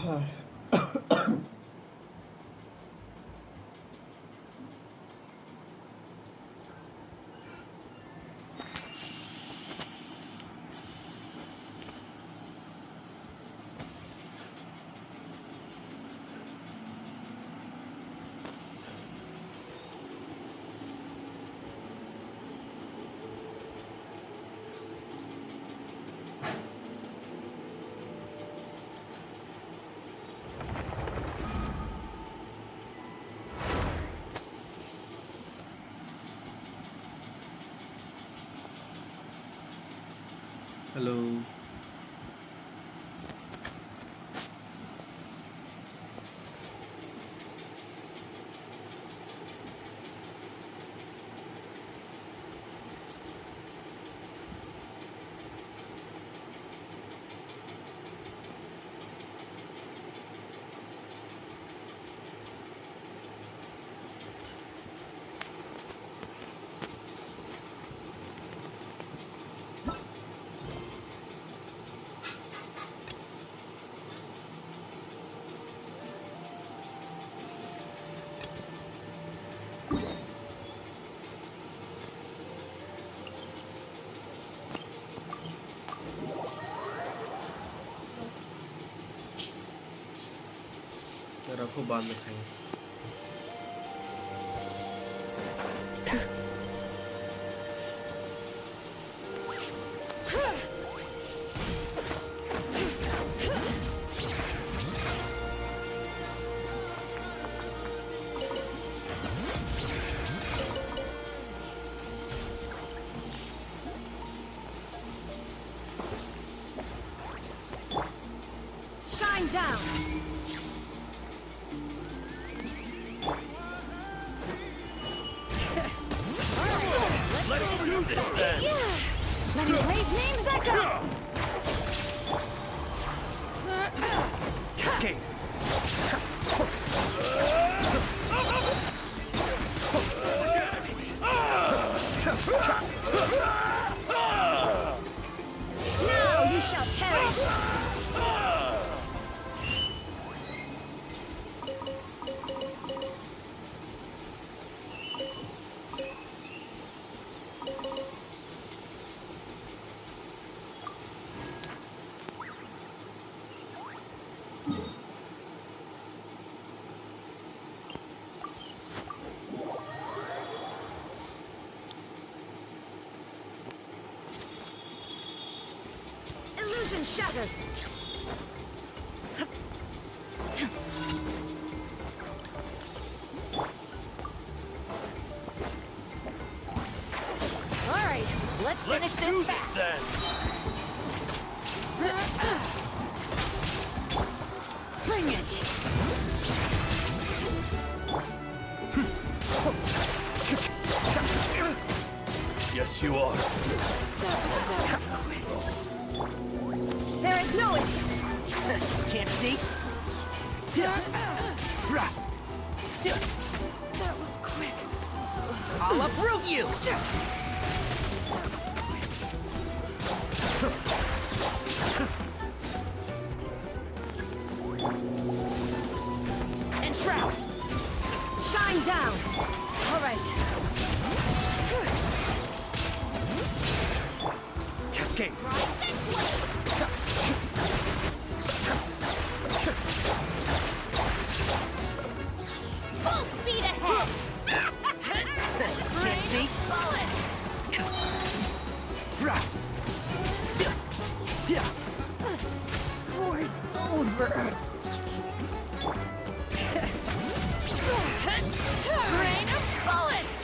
Hello. रखो बाद में खाएंगे। Shine down. Many great names echo! Cascade! Now you shall perish! Illusion shattered! Alright, let's finish this fast! Bring it! Yes, you are. There is no escape! Can't see? That was quick. I'll uproot you! And shroud! Shine down! Alright. Cascade! Full speed ahead! Can't see? Bullets! War's over. Rain of bullets!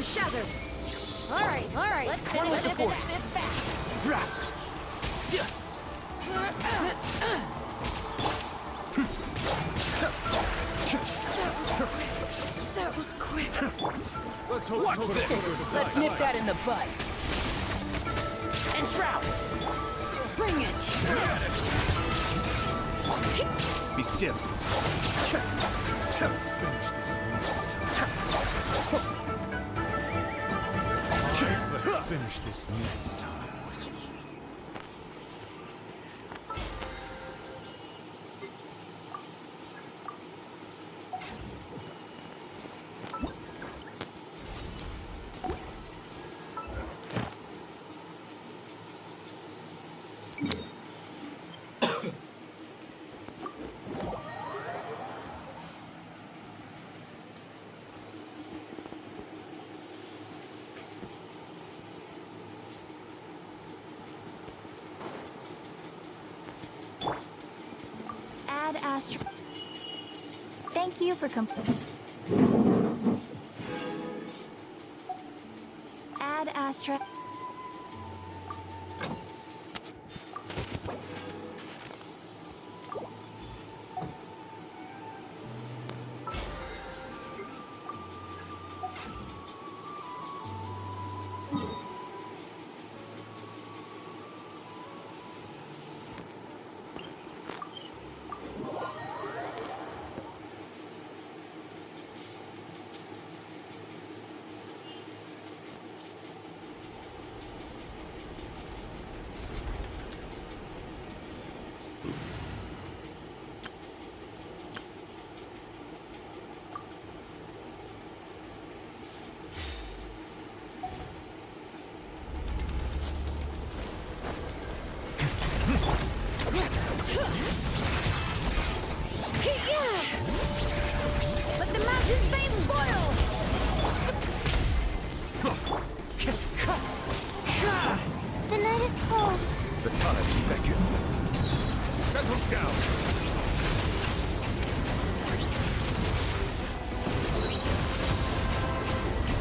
shattered. All right. Let's finish this fast. That was quick. Watch this! Let's nip that in the bud. And shroud! Bring it. Be still. Let's finish this next time. Let's finish this next time. Add Astra. Thank you for Add Astra. Let the mountain's veins boil. The night is cold. The tides beckon. Settle down.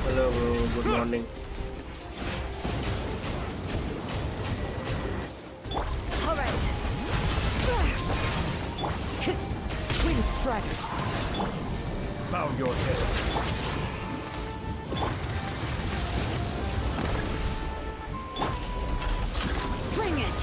Hello, good morning. All right. Twin striker. Bow your head. Bring it.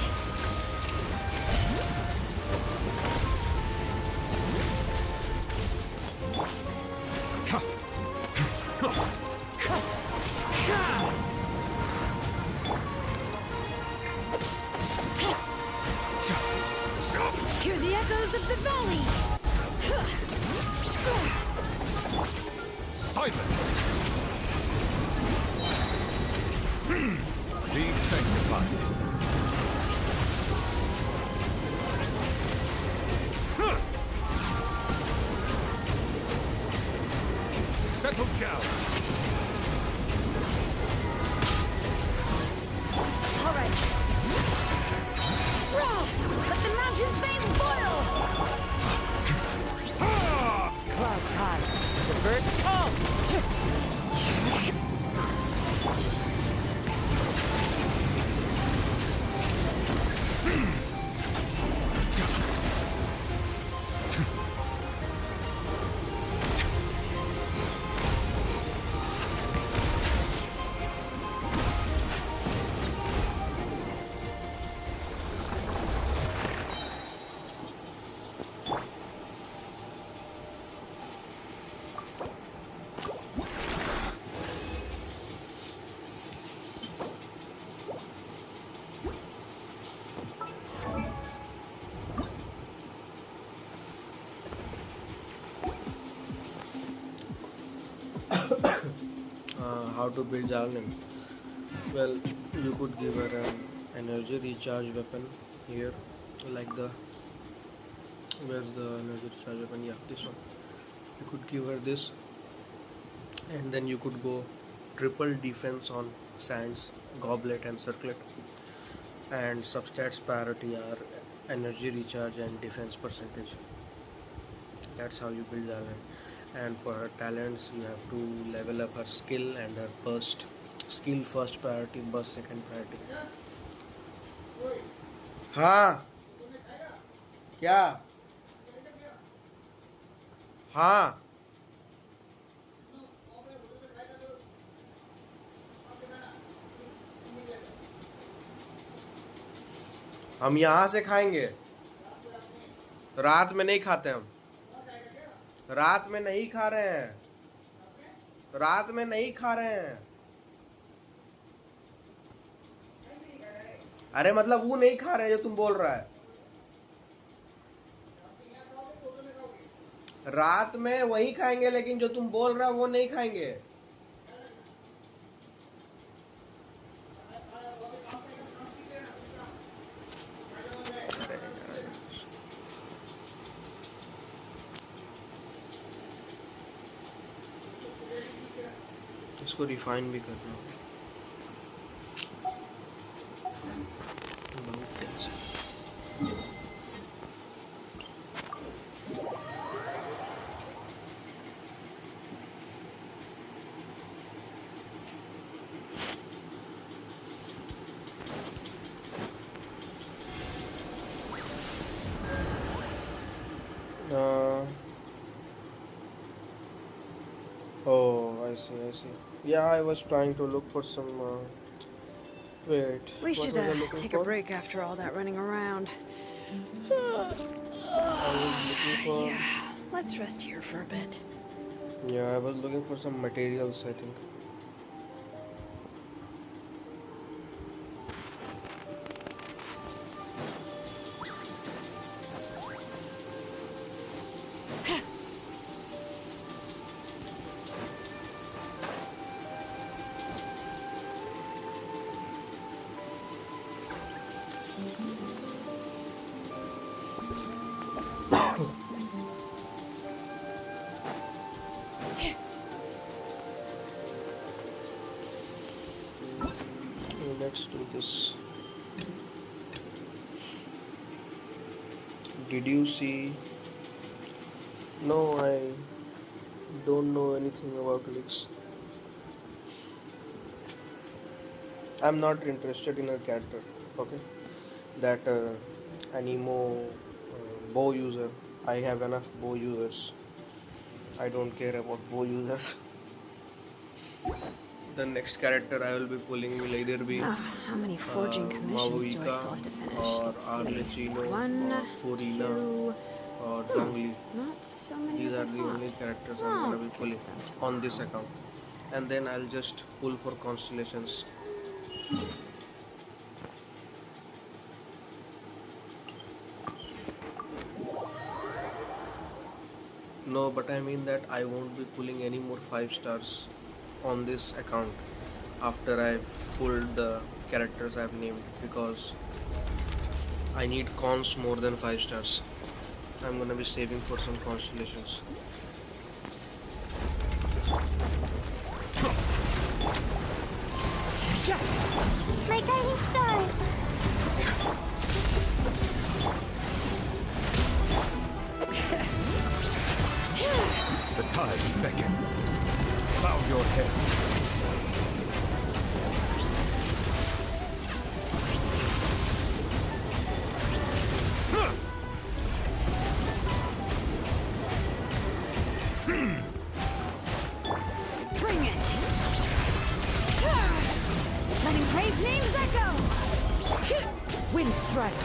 Hear the echoes of the valley. Silence. Be sanctified. Settle down. All right. Let the mountain's veins boil. Clouds high. The birds call. How to build Xilonen? Well, you could give her an energy recharge weapon here, like the where's the energy recharge weapon? Yeah, this one. You could give her this, and then you could go triple defense on sands, goblet, and circlet, and substats priority are energy recharge and defense percentage. That's how you build Xilonen. and for her talents you have to level up her skill and her burst. Skill first priority, burst second priority. हाँ क्या हाँ हम यहाँ से खाएंगे, रात में नहीं खाते हम, रात में नहीं खा रहे हैं, रात में नहीं खा रहे हैं। अरे मतलब वो नहीं खा रहे जो तुम बोल रहा है, रात में वही खाएंगे लेकिन जो तुम बोल रहा है वो नहीं खाएंगे। इसको रिफाइन भी करना होगा। Oh, I see. Yeah, I was trying to look for some. Wait. We what should was I looking take for? a break after all that running around. I was looking for. Yeah, let's rest here for a bit. Yeah, I was looking for some materials, I think. Let's do this. Did you see? No, I don't know anything about Elix. I'm not interested in her character. Okay, that anemo bow user. I have enough bow users. I don't care about bow users. The next character I will be pulling will either be How many forging commissions do I still have to finish? or Let's see. Arlecchino One, or Furina two, or Zhongli. not so many These as are I the thought. only characters I'm gonna be pulling on this account, and then I'll just pull for constellations. No, but I mean that I won't be pulling any more 5 stars on this account after I've pulled the characters I've named, because I need cons more than 5 stars. I'm gonna be saving for some constellations. My guiding stars! The tides beckon. Bow your head. Bring it! Letting brave names echo! Wind strike!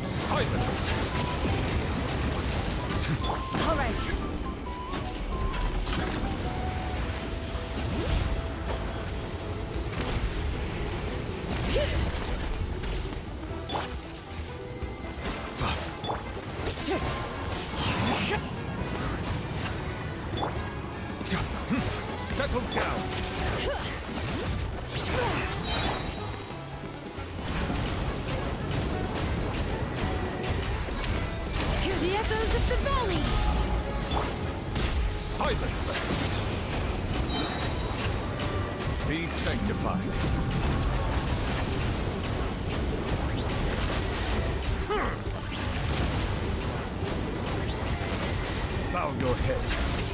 Silence! All right. Settle down! Hear the echoes of the valley! Silence! Be sanctified. Bow your head.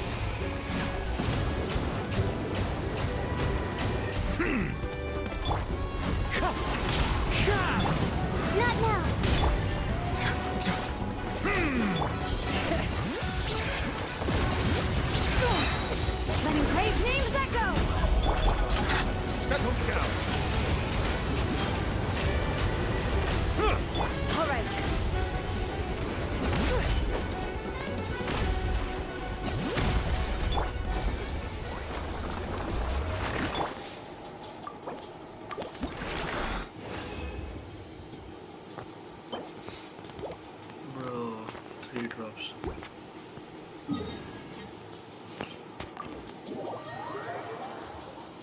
3 drops.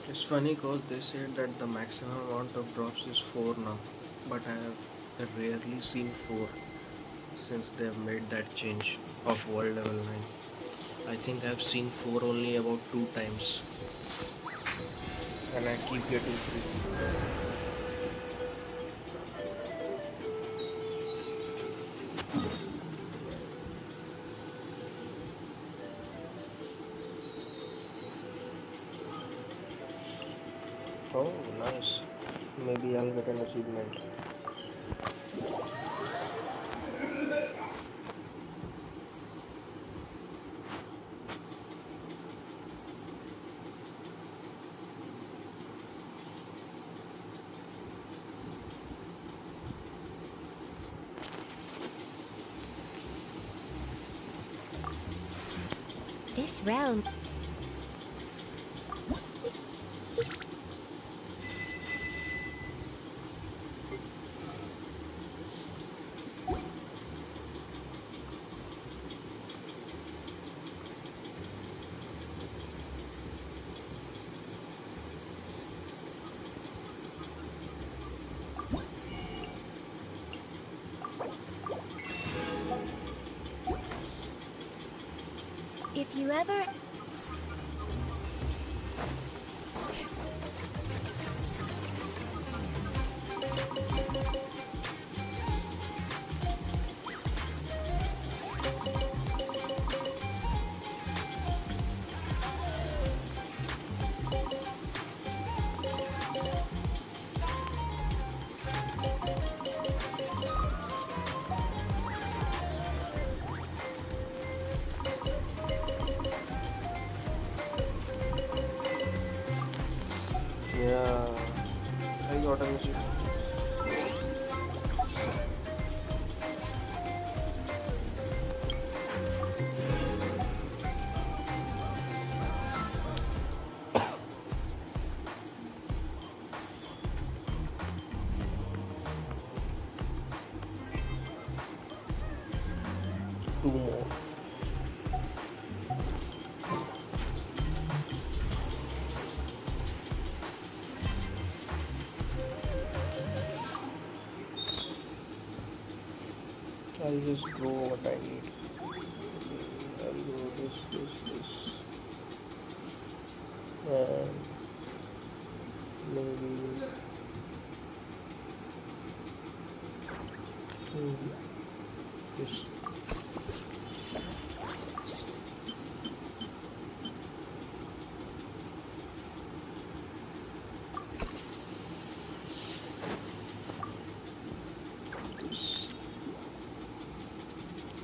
It's funny because they said that the maximum amount of drops is 4 now, but I have rarely seen 4 since they have made that change of world level 9. I think I've seen 4 only about 2 times, and I keep getting 3. Oh, nice. Maybe I'll get an achievement. This realm. If you ever... Yeah, I got an achievement. Two more. I'll just go what I need. Okay, I'll go this. And maybe this. This.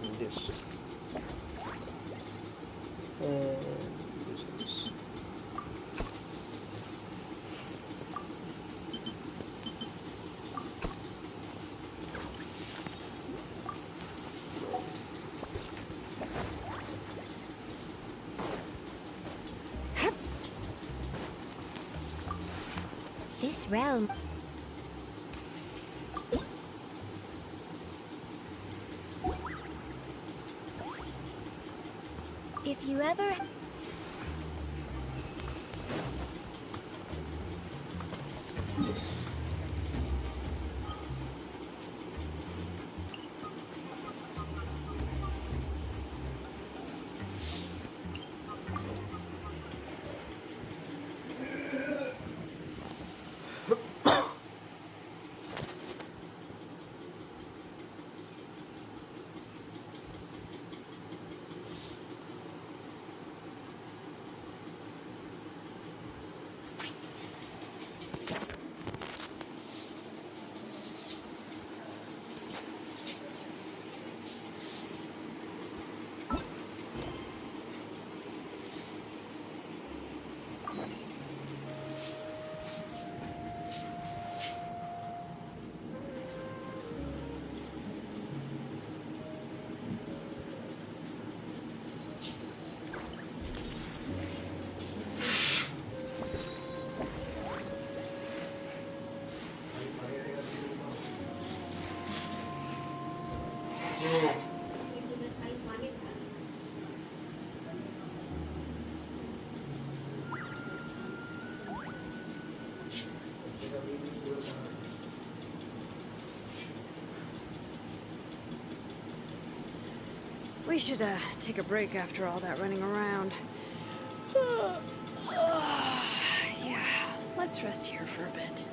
And this. And this. This realm. If you ever... We should take a break after all that running around. Yeah, let's rest here for a bit.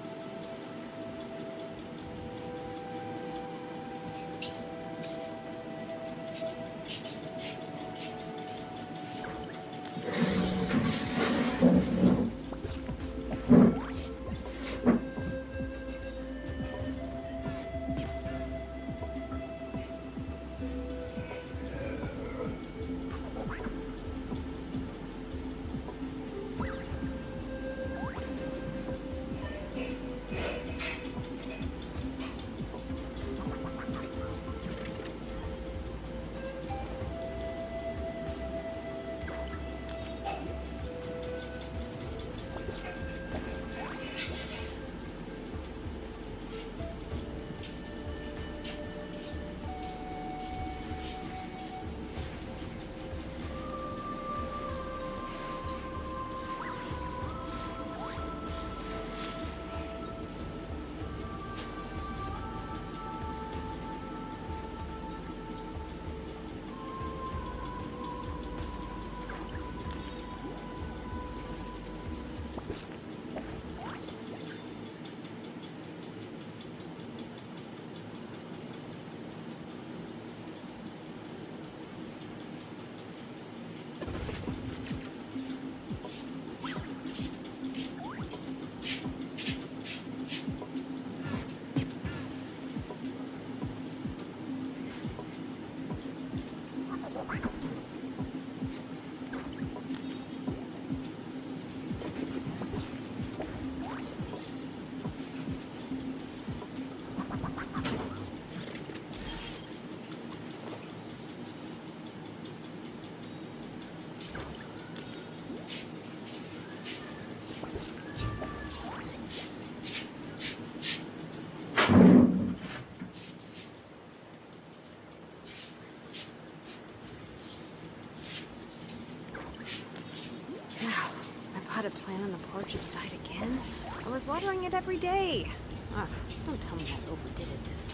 Potted plant on the porch has died again. I was watering it every day. Ugh, don't tell me I overdid it this time.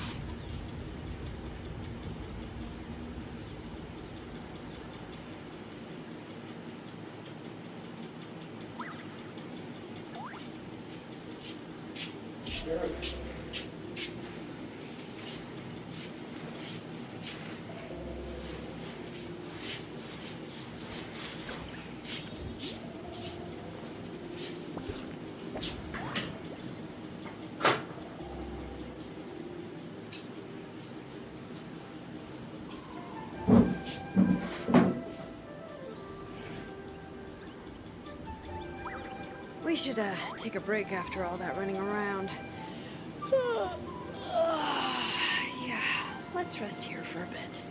We should take a break after all that running around. Yeah, let's rest here for a bit.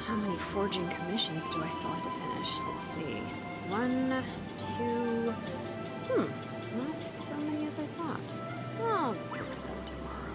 How many forging commissions do I still have to finish? Let's see. 1, 2... not so many as I thought. I'll get to them tomorrow.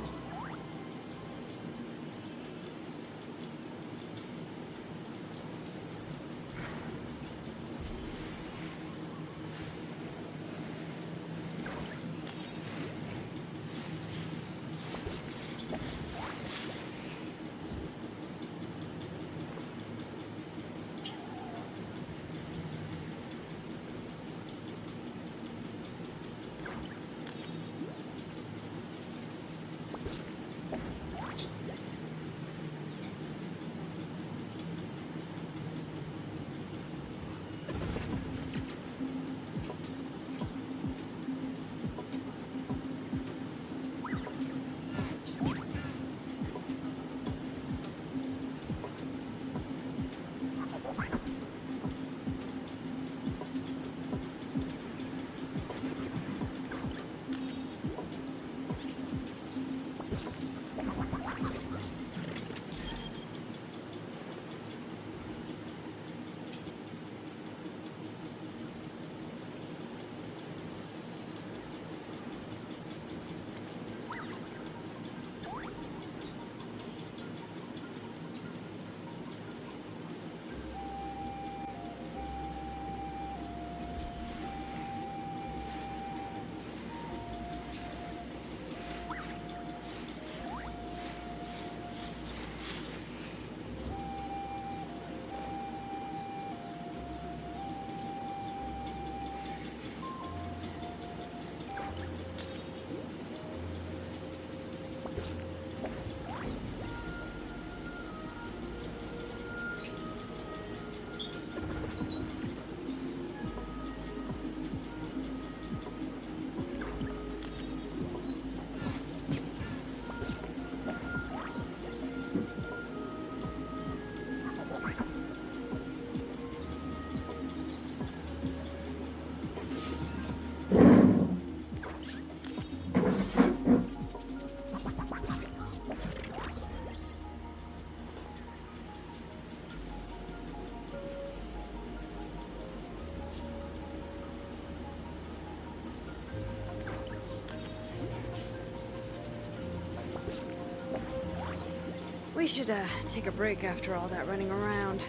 should take a break after all that running around.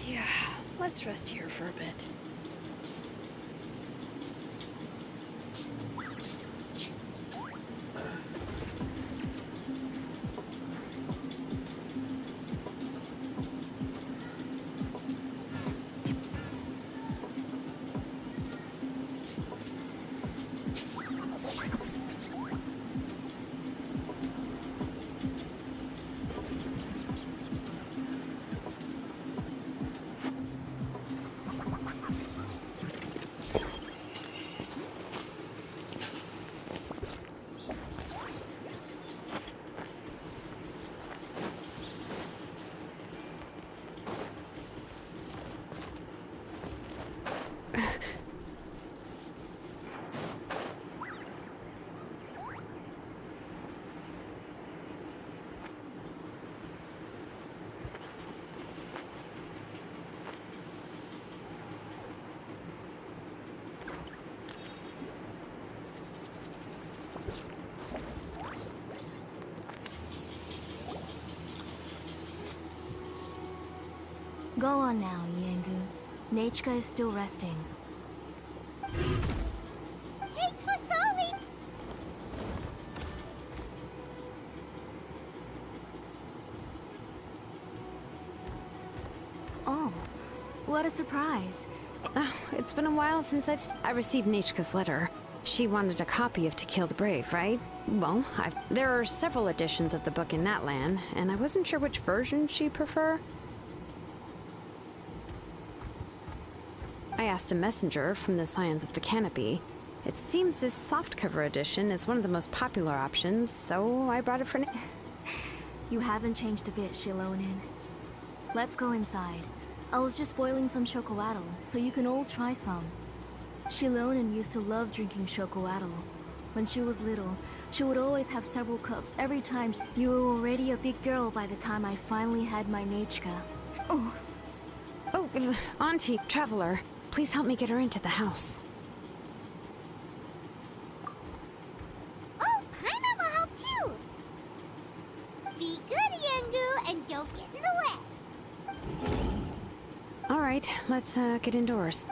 Yeah, let's rest here for a bit. Go on now, Yengu. Nachika is still resting. Hey, Tlasoli! Oh, what a surprise. Oh, it's been a while since I received Nachika's letter. She wanted a copy of To Kill the Brave, right? Well, there are several editions of the book in Natlan, and I wasn't sure which version she'd prefer. I asked a messenger from the Scions of the Canopy. It seems this softcover edition is one of the most popular options, so I brought it for You haven't changed a bit, Xilonen. Let's go inside. I was just boiling some chocolatl, so you can all try some. Xilonen used to love drinking chocolatl. When she was little, she would always have several cups every time. You were already a big girl by the time I finally had my Nachika. Oh, Auntie, Traveler, please help me get her into the house. Oh, Paimon will help too! Be good, Yengu, and don't get in the way! All right, let's get indoors.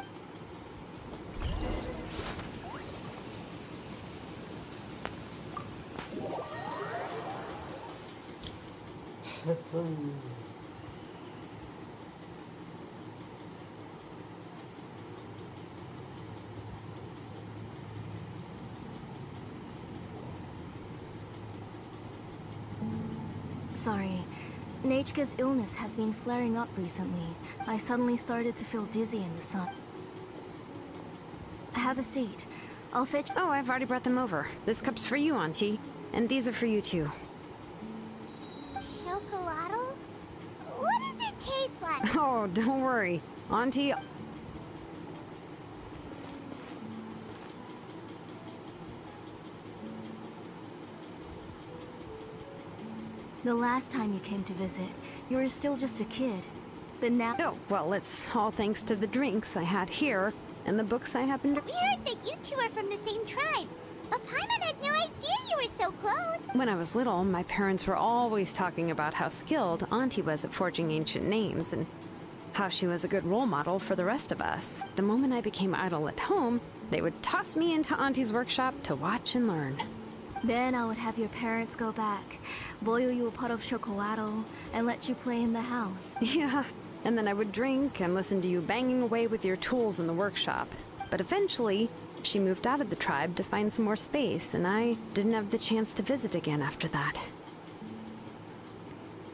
Sorry. Nachika's illness has been flaring up recently. I suddenly started to feel dizzy in the sun. Have a seat. I'll fetch— Oh, I've already brought them over. This cup's for you, Auntie. And these are for you, too. Chocolatl? What does it taste like? Oh, don't worry. Auntie... The last time you came to visit, you were still just a kid. But now— Oh, well, it's all thanks to the drinks I had here, and the books I happened to... We heard that you two are from the same tribe, but Paimon had no idea you were so close. When I was little, my parents were always talking about how skilled Auntie was at forging ancient names, and how she was a good role model for the rest of us. The moment I became idle at home, they would toss me into Auntie's workshop to watch and learn. Then I would have your parents go back, boil you a pot of chocolatl, and let you play in the house. Yeah, and then I would drink and listen to you banging away with your tools in the workshop. But eventually, she moved out of the tribe to find some more space, and I didn't have the chance to visit again after that.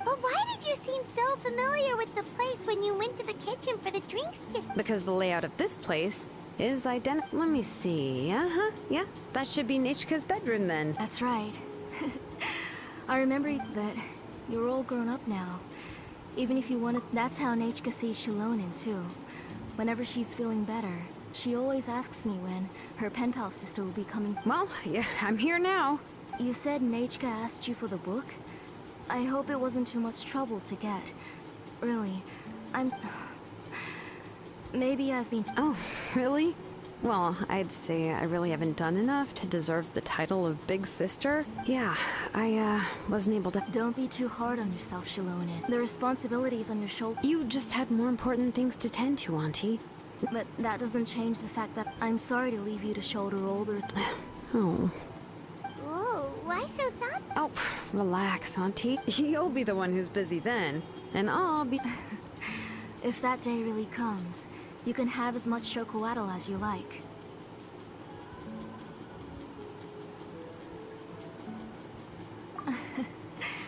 But why did you seem so familiar with the place when you went to the kitchen for the drinks just— Because the layout of this place is identical. Let me see. Yeah, that should be Nachika's bedroom then. That's right. I remember that you're all grown up now. Even if you wanted— That's how Nachika sees Xilonen too. Whenever she's feeling better, she always asks me when her pen pal sister will be coming. Well, yeah, I'm here now. You said Nachika asked you for the book? I hope it wasn't too much trouble to get. Really, Maybe I've been— Oh, really? Well, I'd say I really haven't done enough to deserve the title of Big Sister. Yeah, I wasn't able to. Don't be too hard on yourself, Xilonen. The responsibilities on your shoulder. You just had more important things to tend to, Auntie. But that doesn't change the fact that I'm sorry to leave you to shoulder all the... Oh. Oh, why so sad? Oh, relax, Auntie. You'll be the one who's busy then, and I'll be... If that day really comes, you can have as much Shokoatl as you like.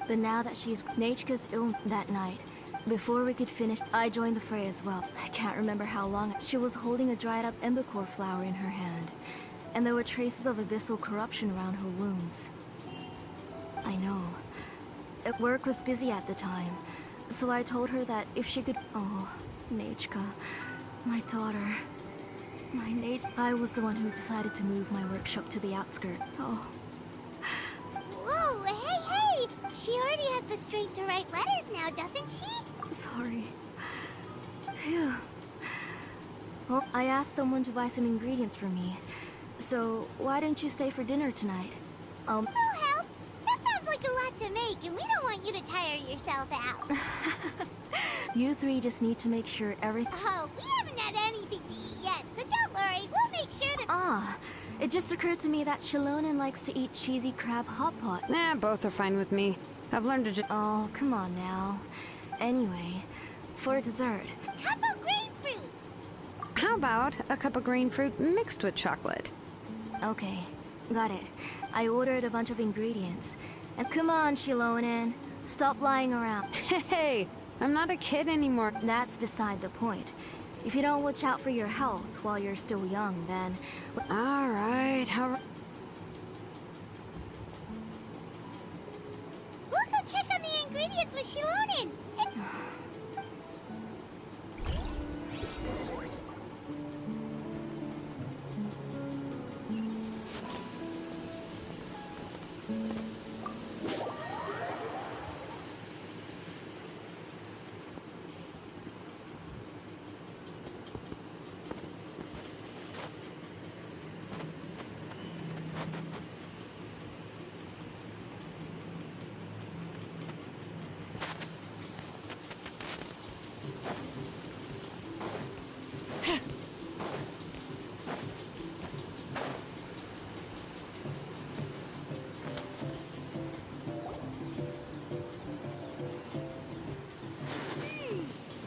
But now that she's... Nechka's ill that night. Before we could finish, I joined the fray as well. I can't remember how long. She was holding a dried-up embercore flower in her hand, and there were traces of abyssal corruption around her wounds. I know. Work was busy at the time, so I told her that if she could... Oh, Nechka, my daughter. I was the one who decided to move my workshop to the outskirts. Oh. Whoa, hey! She already has the strength to write letters now, doesn't she? Sorry. Phew. Well, I asked someone to buy some ingredients for me. So, why don't you stay for dinner tonight? No help? That sounds like a lot to make, and we don't want you to tire yourself out. You three just need to make sure everything... Oh, we haven't had anything to eat yet, so don't worry. We'll make sure that... Ah, it just occurred to me that Xilonen likes to eat cheesy crab hot pot. Nah, both are fine with me. I've learned to Oh, come on now. Anyway, for dessert... Cup of grapefruit! How about a cup of green fruit mixed with chocolate? Okay, got it. I ordered a bunch of ingredients. And come on, Xilonen. Stop lying around. Hey, I'm not a kid anymore. That's beside the point. If you don't watch out for your health while you're still young, then... All right. We'll go check on the ingredients with Xilonen.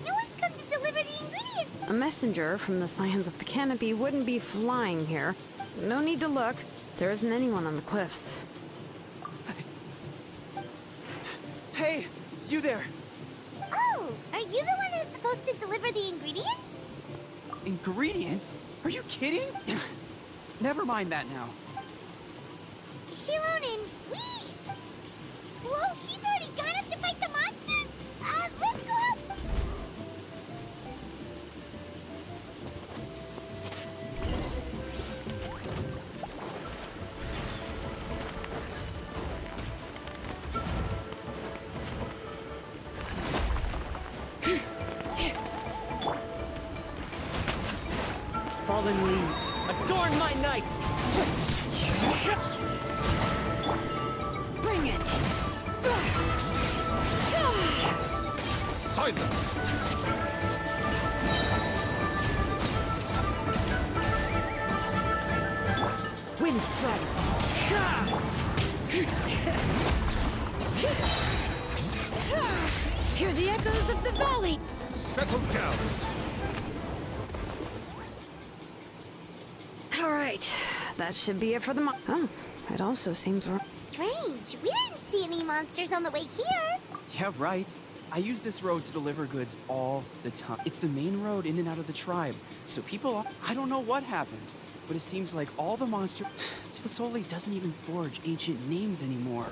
No one's come to deliver the ingredients. A messenger from the Scions of the Canopy wouldn't be flying here. No need to look. There isn't anyone on the cliffs. Hey, you there! Oh, are you the one who's supposed to deliver the ingredients? Ingredients? Are you kidding? Never mind that now. Xilonen, we... Whoa, she's already gone up to fight the monsters! Let's go help! Fallen leaves, adorn my night! Bring it! Silence! Wind strike! Hear the echoes of the valley! Settle down! All right, that should be it for the Oh, it also seems... Strange, we didn't see any monsters on the way here. Yeah, right. I use this road to deliver goods all the time. It's the main road in and out of the tribe, so people... I don't know what happened, but it seems like all the monsters... Tisoli doesn't even forge ancient names anymore.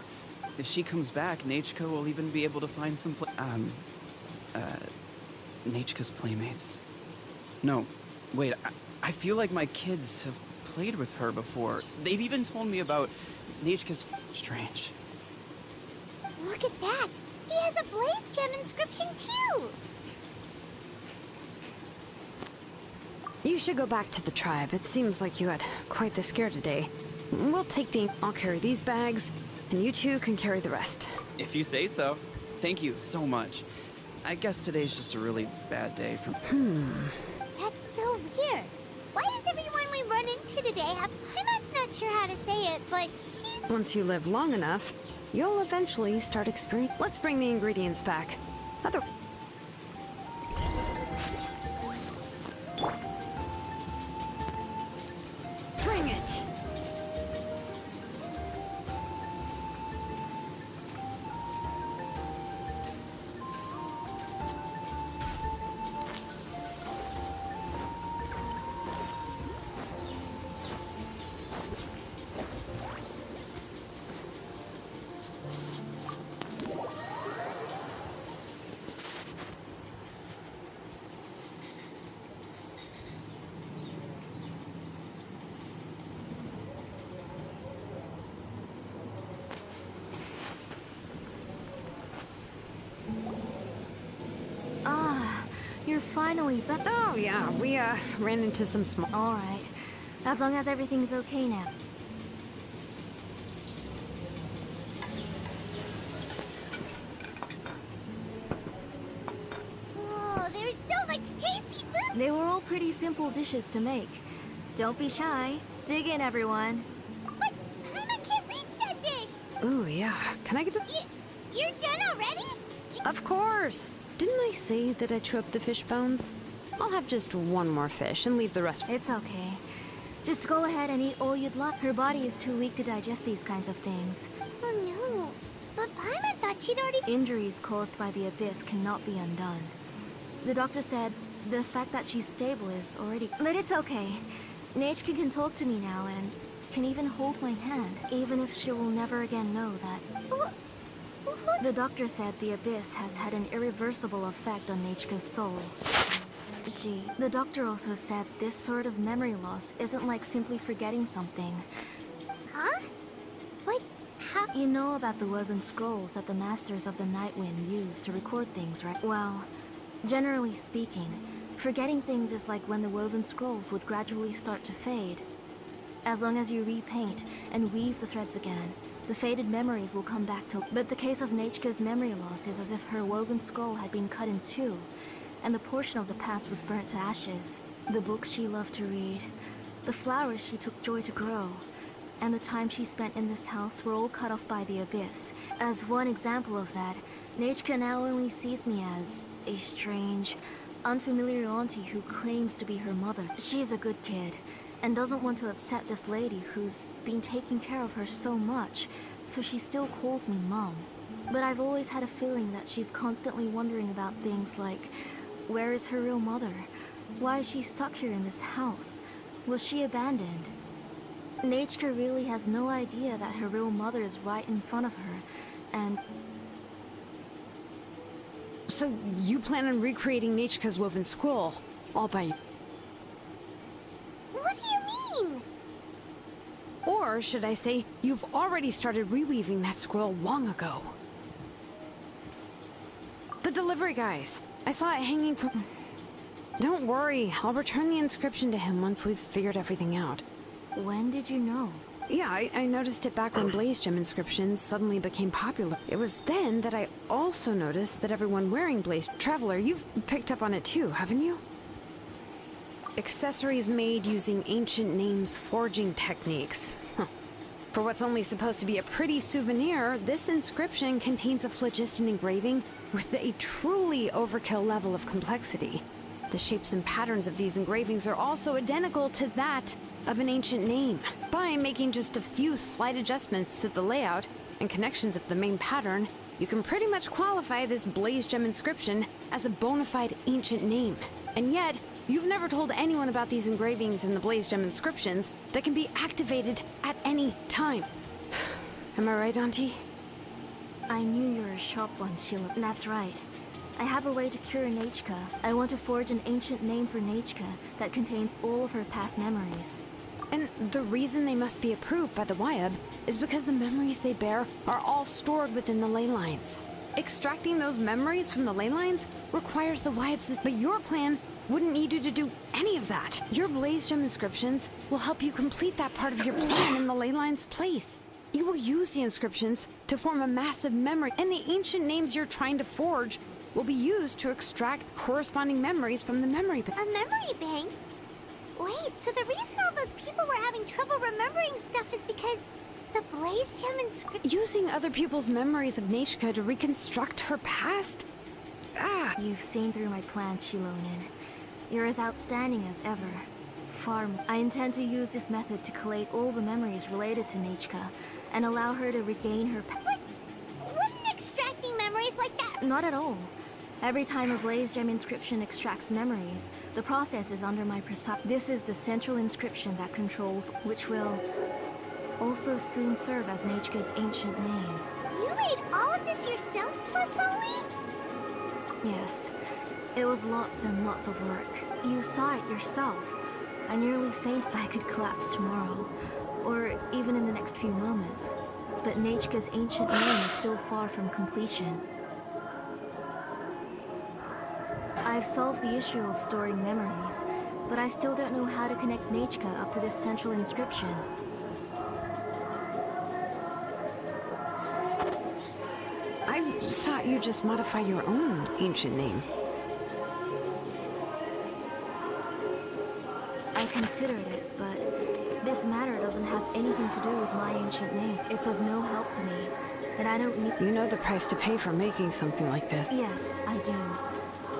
If she comes back, Nechka will even be able to find some Nechka's playmates. No, wait, I feel like my kids have played with her before. They've even told me about Nechka's... Strange. Look at that! He has a blaze gem inscription too! You should go back to the tribe. It seems like you had quite the scare today. We'll take the... I'll carry these bags, and you two can carry the rest. If you say so. Thank you so much. I guess today's just a really bad day for... That's so weird. Why is everyone we run into today I'm not sure how to say it, but she's... Once you live long enough, you'll eventually start experiencing... Let's bring the ingredients back. Other... Bring it! You're finally back. Oh, yeah, we, ran into some small... Alright. As long as everything's okay now. Oh, there's so much tasty food! They were all pretty simple dishes to make. Don't be shy. Dig in, everyone. But Paimon can't reach that dish! Ooh, yeah. Can I get a... You're done already? Of course! Didn't I say that I'd chew up the fish bones? I'll have just one more fish and leave the rest... It's okay. Just go ahead and eat all you'd like. Her body is too weak to digest these kinds of things. Oh no. But Paimon thought she'd already... Injuries caused by the abyss cannot be undone. The doctor said the fact that she's stable is already... But it's okay. Nechka can talk to me now and can even hold my hand, even if she will never again know that... The doctor said the abyss has had an irreversible effect on Nechka's soul. The doctor also said this sort of memory loss isn't like simply forgetting something. Huh? What? How? You know about the woven scrolls that the Masters of the Nightwind use to record things, right? Well, generally speaking, forgetting things is like when the woven scrolls would gradually start to fade. As long as you repaint and weave the threads again, the faded memories will come back to... But the case of Nechka's memory loss is as if her woven scroll had been cut in two, and the portion of the past was burnt to ashes. The books she loved to read, the flowers she took joy to grow, and the time she spent in this house were all cut off by the abyss. As one example of that, Nechka now only sees me as a strange, unfamiliar auntie who claims to be her mother. She's a good kid, and doesn't want to upset this lady who's been taking care of her so much, so she still calls me Mom. But I've always had a feeling that she's constantly wondering about things like, where is her real mother? Why is she stuck here in this house? Was she abandoned? Nechka really has no idea that her real mother is right in front of her, and... So you plan on recreating Nechka's woven scroll, all by... What do you mean? Or should I say, you've already started reweaving that scroll long ago. The delivery guys. I saw it hanging from... Don't worry, I'll return the inscription to him once we've figured everything out. When did you know? Yeah, I noticed it back when Blaze Gem inscriptions suddenly became popular. It was then that I also noticed that everyone wearing Blaze... Traveler, you've picked up on it too, haven't you? Accessories made using ancient names forging techniques. Huh. For what's only supposed to be a pretty souvenir, this inscription contains a phlogiston engraving with a truly overkill level of complexity. The shapes and patterns of these engravings are also identical to that of an ancient name. By making just a few slight adjustments to the layout and connections of the main pattern, you can pretty much qualify this Blaze Gem inscription as a bona fide ancient name. And yet, you've never told anyone about these engravings in the Blaze Gem inscriptions that can be activated at any time. Am I right, Auntie? I knew you were a sharp one, Xilonen. That's right. I have a way to cure Nechka. I want to forge an ancient name for Nechka that contains all of her past memories. And the reason they must be approved by the Wyab is because the memories they bear are all stored within the ley lines. Extracting those memories from the ley lines requires the Wyab's... But your plan wouldn't need you to do any of that. Your Blaze Gem inscriptions will help you complete that part of your plan in the ley line's place. You will use the inscriptions to form a massive memory, and the ancient names you're trying to forge will be used to extract corresponding memories from the memory bank. A memory bank? Wait, so the reason all those people were having trouble remembering stuff is because the Blaze Gem inscription... Using other people's memories of Nechka to reconstruct her past? Ah! You've seen through my plans, Xilonen. You're as outstanding as ever. Far more. I intend to use this method to collate all the memories related to Nechka and allow her to regain her What? Wouldn't extracting memories like that... Not at all. Every time a Blaze Gem inscription extracts memories, the process is under my precise... This is the central inscription that controls, which will also soon serve as Nechka's ancient name. You made all of this yourself, Tlisoli? Yes. It was lots and lots of work. You saw it yourself. I nearly fainted. I could collapse tomorrow, or even in the next few moments. But Nechka's ancient name is still far from completion. I've solved the issue of storing memories, but I still don't know how to connect Nechka up to this central inscription. I thought you'd just modify your own ancient name. I considered it, but this matter doesn't have anything to do with my ancient name. It's of no help to me, and I don't need... You know the price to pay for making something like this. Yes, I do.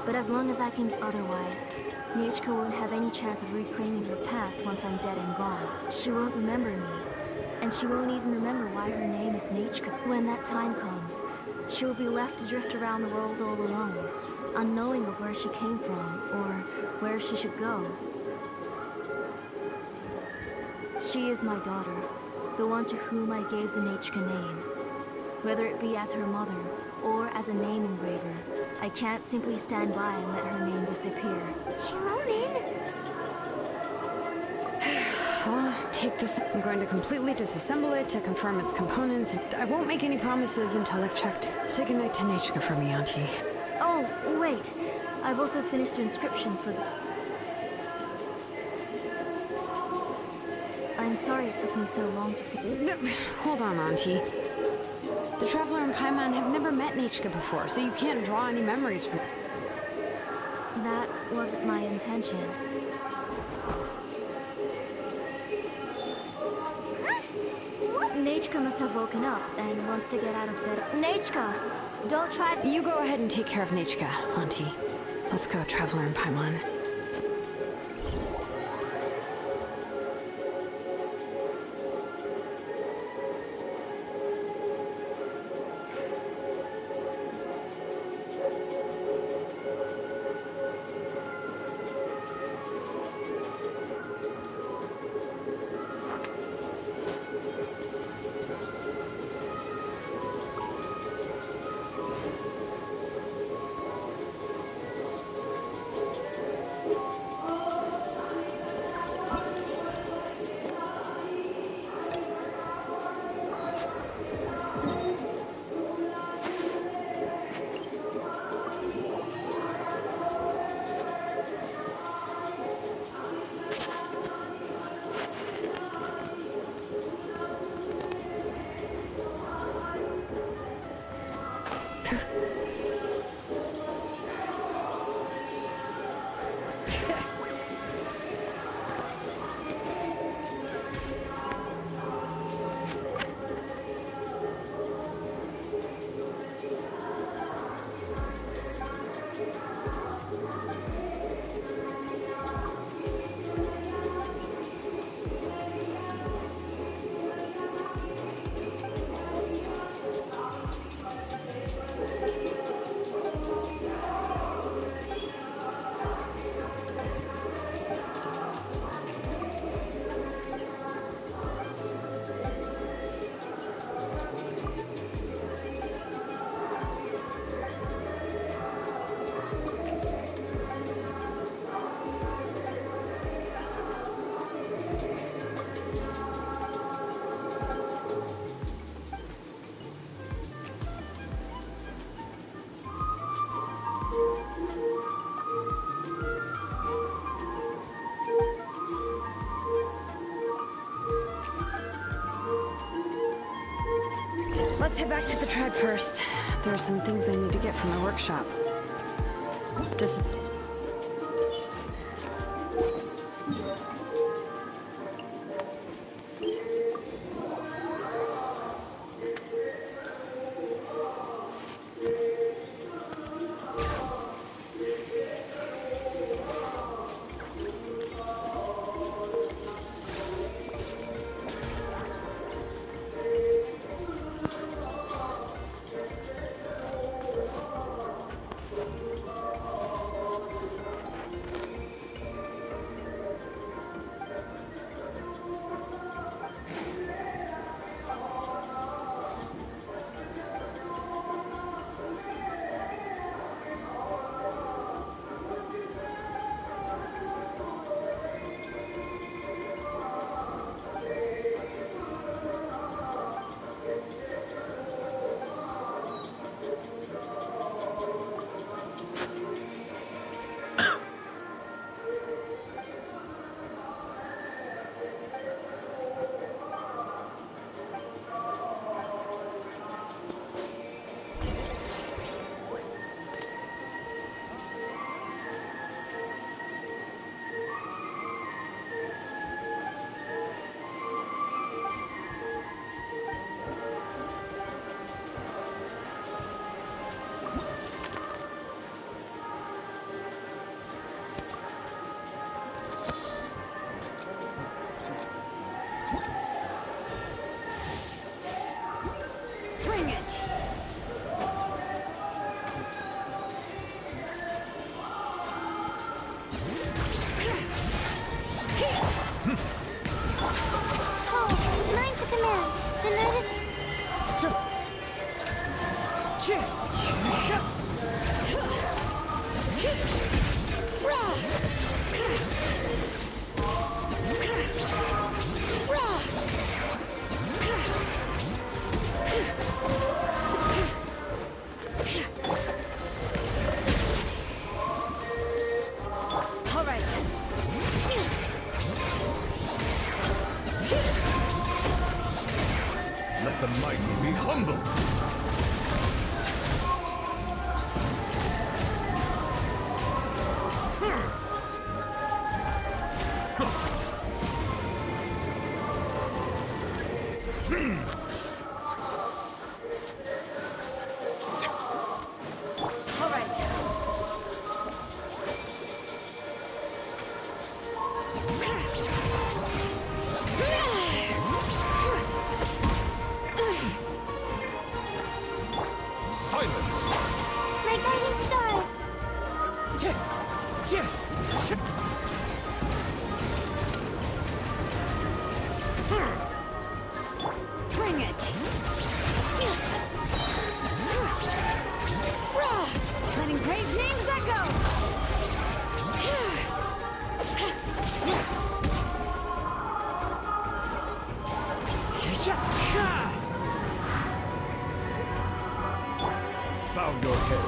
But as long as I can... Otherwise, Nechka won't have any chance of reclaiming her past once I'm dead and gone. She won't remember me, and she won't even remember why her name is Nechka. When that time comes, she will be left to drift around the world all alone, unknowing of where she came from, or where she should go. She is my daughter, the one to whom I gave the Nechka name. Whether it be as her mother, or as a name engraver, I can't simply stand by and let her name disappear. Xilonen? Take this. I'm going to completely disassemble it to confirm its components. I won't make any promises until I've checked. Say goodnight to Nechka for me, Auntie. Oh, wait. I've also finished the inscriptions for the... I'm sorry it took me so long to Hold on, Auntie. The Traveler and Paimon have never met Nechka before, so you can't draw any memories from... That wasn't my intention. Huh? What? Nechka must have woken up and wants to get out of bed. Nechka! Don't try... You go ahead and take care of Nechka, Auntie. Let's go, Traveler and Paimon. head back to the tribe first. There are some things I need to get from my workshop. This... Bring it! Oh, mine to command. The night is... All right. Let the mighty be humble. All right. Silence! My guiding stars. Bring it! Letting brave names echo! Bow your head.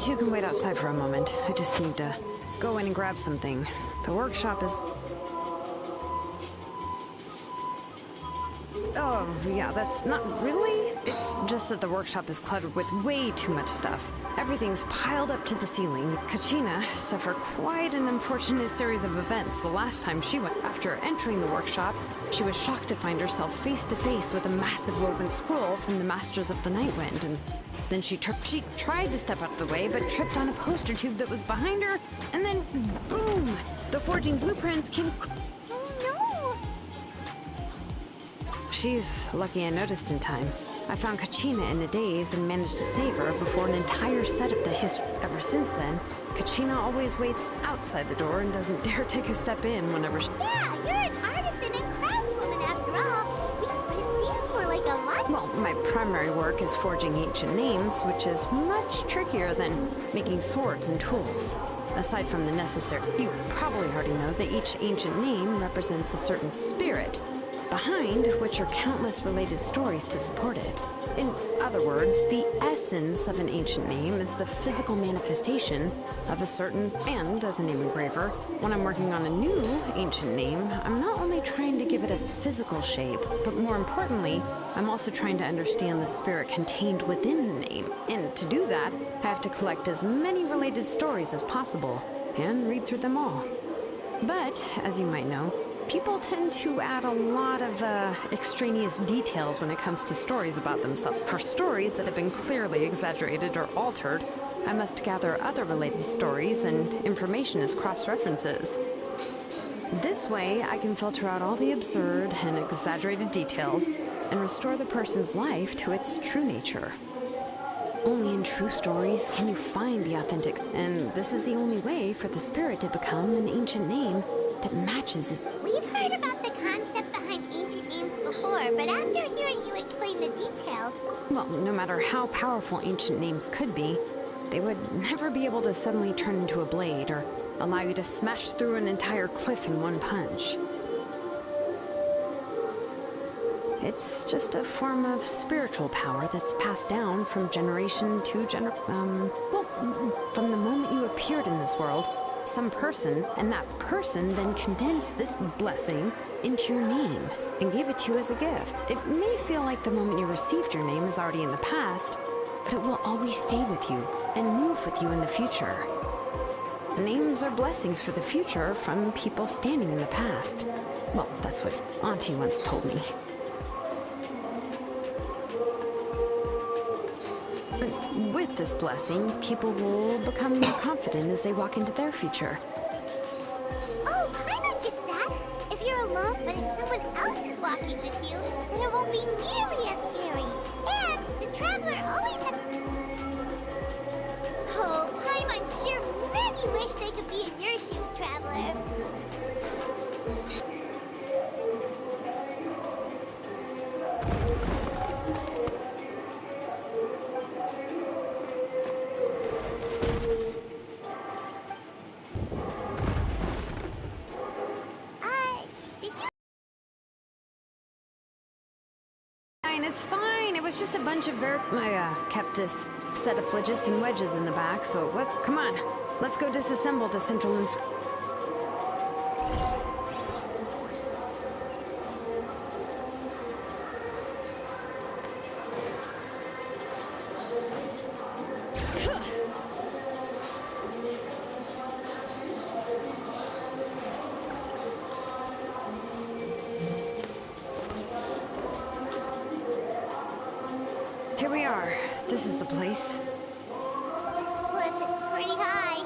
two can wait outside for a moment. I just need to go in and grab something. The workshop is... Oh, yeah, that's not really. It's just that the workshop is cluttered with way too much stuff. Everything's piled up to the ceiling. Kachina suffered quite an unfortunate series of events the last time she went. After entering the workshop, she was shocked to find herself face to face with a massive woven scroll from the Masters of the Nightwind, and then she tried to step out of the way, but tripped on a poster tube that was behind her, and then boom! The forging blueprints came... Oh She's lucky I noticed in time. I found Kachina in a daze and managed to save her before an entire set of the history. Ever since then, Kachina always waits outside the door and doesn't dare take a step in whenever she... Yeah, you're an artisan and craftswoman after all. But it seems more like a lot. Well, my primary work is forging ancient names, which is much trickier than making swords and tools. Aside from the necessary... You probably already know that each ancient name represents a certain spirit, behind which are countless related stories to support it. In other words, the essence of an ancient name is the physical manifestation of a certain... And as a name engraver, when I'm working on a new ancient name, I'm not only trying to give it a physical shape, but more importantly, I'm also trying to understand the spirit contained within the name. And to do that, I have to collect as many related stories as possible, and read through them all. But, as you might know, people tend to add a lot of extraneous details when it comes to stories about themselves. For stories that have been clearly exaggerated or altered, I must gather other related stories and information as cross-references. This way, I can filter out all the absurd and exaggerated details and restore the person's life to its true nature. Only in true stories can you find the authentic, and this is the only way for the spirit to become an ancient name that matches its... We've heard about the concept behind ancient names before, but after hearing you explain the details... Well, no matter how powerful ancient names could be, they would never be able to suddenly turn into a blade or allow you to smash through an entire cliff in one punch. It's just a form of spiritual power that's passed down from generation to well, from the moment you appeared in this world, some person, and that person then condensed this blessing into your name and gave it to you as a gift. It may feel like the moment you received your name is already in the past, but it will always stay with you and move with you in the future. Names are blessings for the future from people standing in the past. Well, that's what Auntie once told me. With this blessing, people will become more confident as they walk into their future. Oh, Paimon gets that. If you're alone, but if someone else is walking with you, then it won't be nearly as scary. And the traveler always has... Oh, Paimon sure many wish they could be in your shoes, traveler. It's fine. It was just a bunch of I kept this set of phlogiston wedges in the back, so what? Come on, let's go disassemble the central Here we are. This is the place. This cliff is pretty high.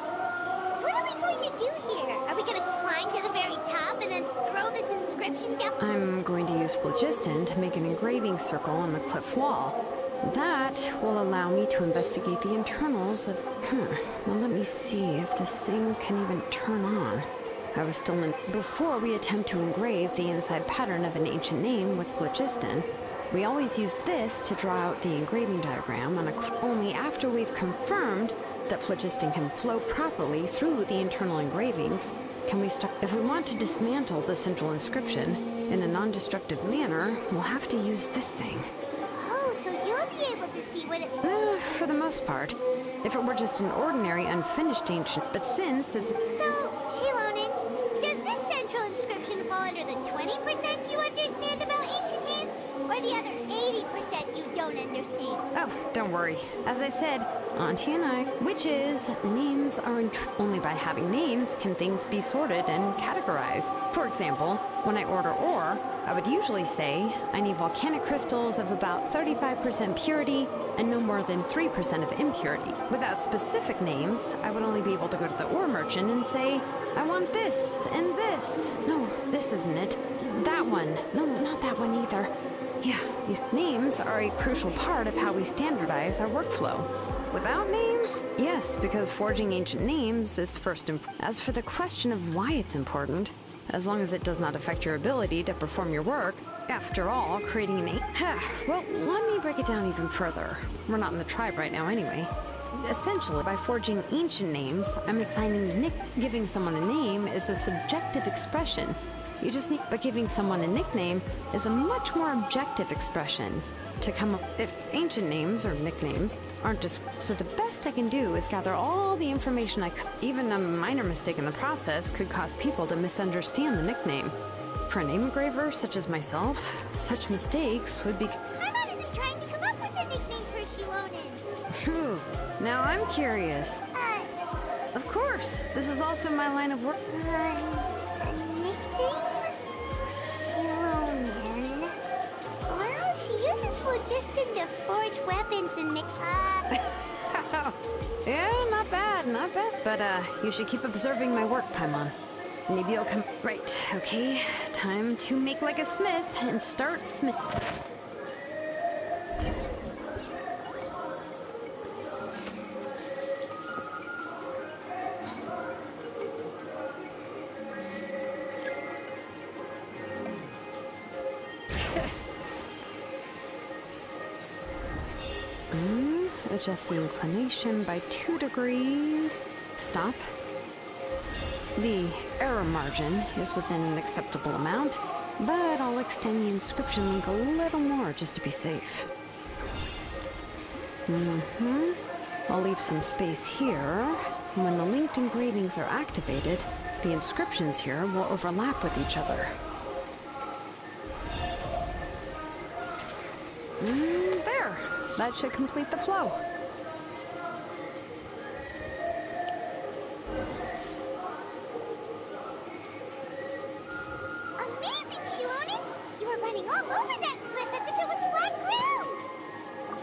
What are we going to do here? Are we going to climb to the very top and then throw this inscription down? I'm going to use phlogiston to make an engraving circle on the cliff wall. That will allow me to investigate the internals of... Well, let me see if this thing can even turn on. I was still in... Before we attempt to engrave the inside pattern of an ancient name with phlogiston, we always use this to draw out the engraving diagram on only after we've confirmed that phlogiston can flow properly through the internal engravings can we start. If we want to dismantle the central inscription in a non-destructive manner, we'll have to use this thing. Oh, so you'll be able to see what it... For the most part. If it were just an ordinary, unfinished ancient, but since it's... So, Xilonen, does this central inscription fall under the 20% you understand about ancient names, or the other 80% you don't understand? Oh, don't worry. As I said, Auntie and I, which is, names are only by having names can things be sorted and categorized. For example, when I order ore, I would usually say I need volcanic crystals of about 35% purity and no more than 3% of impurity. Without specific names, I would only be able to go to the ore merchant and say, I want this and this. No, this isn't it. That one. No, not that one either. Yeah, these names are a crucial part of how we standardize our workflow. Without names? Yes, because forging ancient names is first As for the question of why it's important, as long as it does not affect your ability to perform your work, after all, creating an well, let me break it down even further. We're not in the tribe right now anyway. Essentially, by forging ancient names, I'm assigning giving someone a name is a subjective expression. You just need, but giving someone a nickname is a much more objective expression. To come up, if ancient names or nicknames aren't just, so the best I can do is gather all the information I could. Even a minor mistake in the process could cause people to misunderstand the nickname. For a name engraver such as myself, such mistakes would be. Paimon isn't trying to come up with a nickname for Xilonen. Phew, now I'm curious. Of course, this is also my line of work. A nickname? Xilonen. Well, she uses phlogiston to forge weapons and make... Yeah, not bad, not bad. But, you should keep observing my work, Paimon. Maybe you'll come... Right, okay. Time to make like a smith and start smith... Adjust the inclination by 2 degrees. Stop. The error margin is within an acceptable amount, but I'll extend the inscription link a little more just to be safe. I'll leave some space here. When the linked engravings are activated, the inscriptions here will overlap with each other. There! That should complete the flow. Amazing, Xilonen! You were running all over that cliff as if it was flat ground!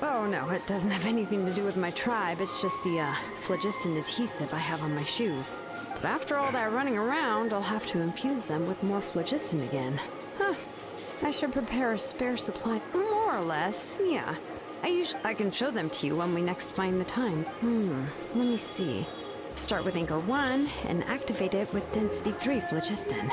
Oh no, it doesn't have anything to do with my tribe. It's just the phlogiston adhesive I have on my shoes. But after all that running around, I'll have to infuse them with more phlogiston again. Huh. I should prepare a spare supply. More or less, yeah. I can show them to you when we next find the time. Let me see. Start with anchor 1 and activate it with density 3 phlogiston.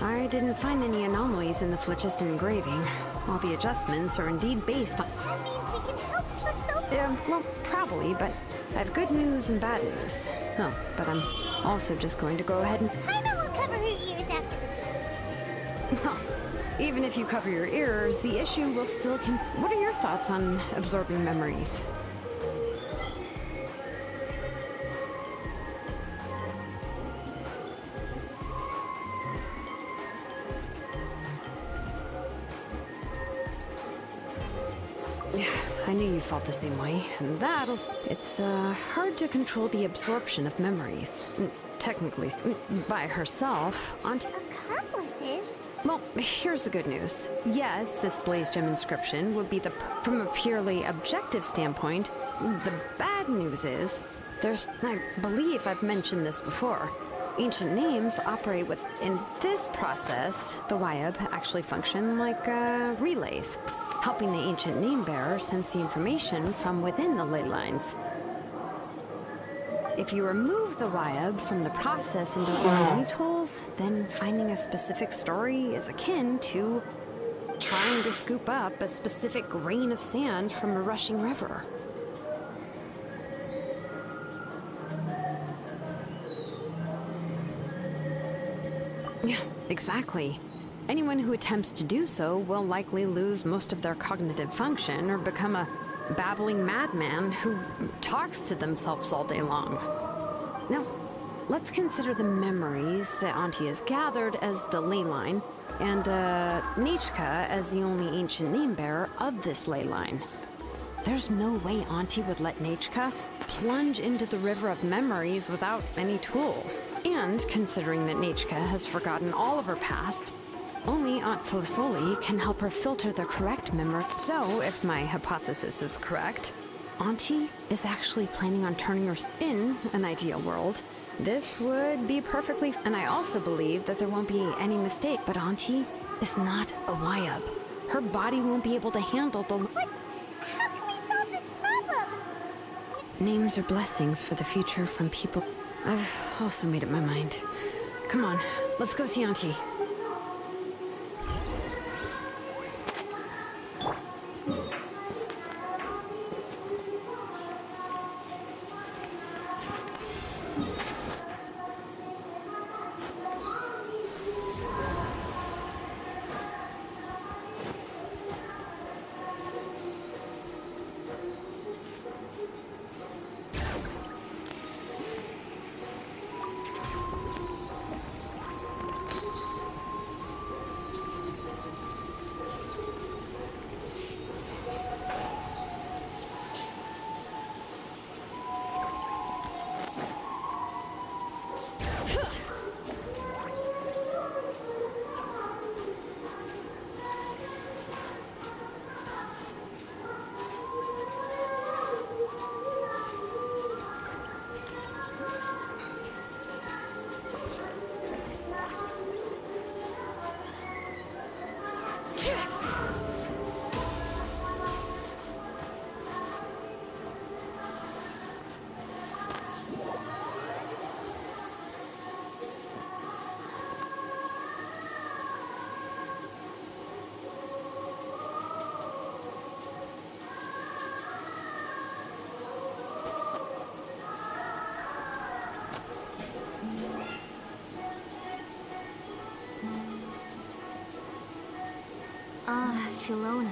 I didn't find any anomalies in the phlogiston engraving. All the adjustments are indeed based on... That means we can help Xilonen. Well, probably, but I have good news and bad news. Oh, but I'm also just going to go ahead and... Paimon will cover her ears after the good news. Well, even if you cover your ears, the issue will still... What are your thoughts on absorbing memories? I knew you felt the same way, and it's hard to control the absorption of memories. Technically, by herself, Accomplices? Well, here's the good news. Yes, this Blaze Gem inscription would be from a purely objective standpoint. The bad news is, I believe I've mentioned this before. Ancient names operate in this process, the Wyab actually function like relays, helping the ancient name bearer sense the information from within the ley lines. If you remove the Wyab from the process and don't use any tools, then finding a specific story is akin to trying to scoop up a specific grain of sand from a rushing river. Yeah, exactly. Anyone who attempts to do so will likely lose most of their cognitive function or become a babbling madman who talks to themselves all day long. Now, let's consider the memories that Auntie has gathered as the ley line, and Nechka as the only ancient name bearer of this ley line. There's no way Auntie would let Nechka plunge into the river of memories without any tools. And considering that Nechka has forgotten all of her past, only Aunt Xilonen can help her filter the correct memory. So, if my hypothesis is correct, Auntie is actually planning on turning her in an ideal world. This would be perfectly... And I also believe that there won't be any mistake, but Auntie is not a Wyab. Her body won't be able to handle the... But how can we solve this problem? Names are blessings for the future from people. I've also made up my mind. Come on, let's go see Auntie. Xilonen.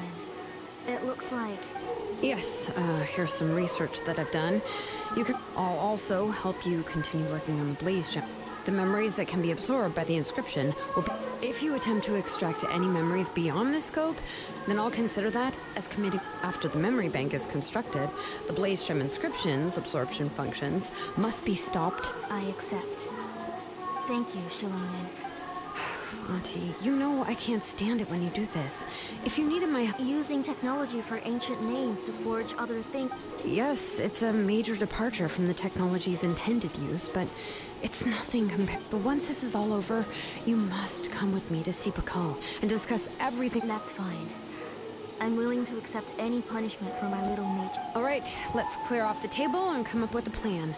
It looks like... Yes, here's some research that I've done. I'll also help you continue working on the Blaze Gem. The memories that can be absorbed by the inscription will be... If you attempt to extract any memories beyond this scope, then I'll consider that as committing. After the memory bank is constructed, the Blaze Gem inscription's absorption functions must be stopped. I accept. Thank you, Xilonen. Auntie, you know I can't stand it when you do this. If you needed my... Using technology for ancient names to forge other things... Yes, it's a major departure from the technology's intended use, but it's nothing compared... But once this is all over, you must come with me to see Pakal and discuss everything... That's fine. I'm willing to accept any punishment for my little nature. All right, let's clear off the table and come up with a plan.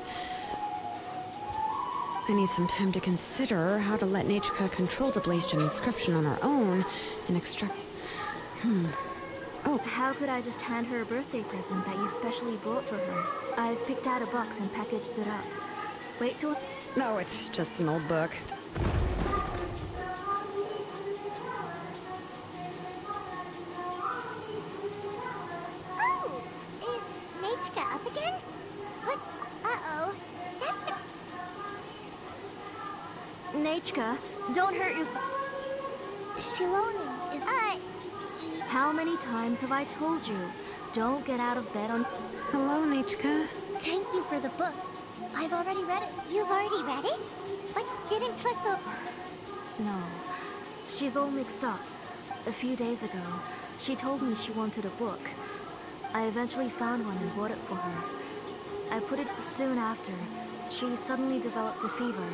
I need some time to consider how to let Nechka control the Blaze Gem inscription on her own and extract... Oh. How could I just hand her a birthday present that you specially brought for her? I've picked out a box and packaged it up. Wait till... No, it's just an old book. Oh! Is Nechka up again? What? Uh-oh. That's the... Nechka, don't hurt yourself. Xilonen is... How many times have I told you? Don't get out of bed on... Hello, Nichka. Thank you for the book. I've already read it. You've already read it? But didn't Twizzle... No. She's all mixed up. A few days ago, she told me she wanted a book. I eventually found one and bought it for her. I put it soon after. She suddenly developed a fever.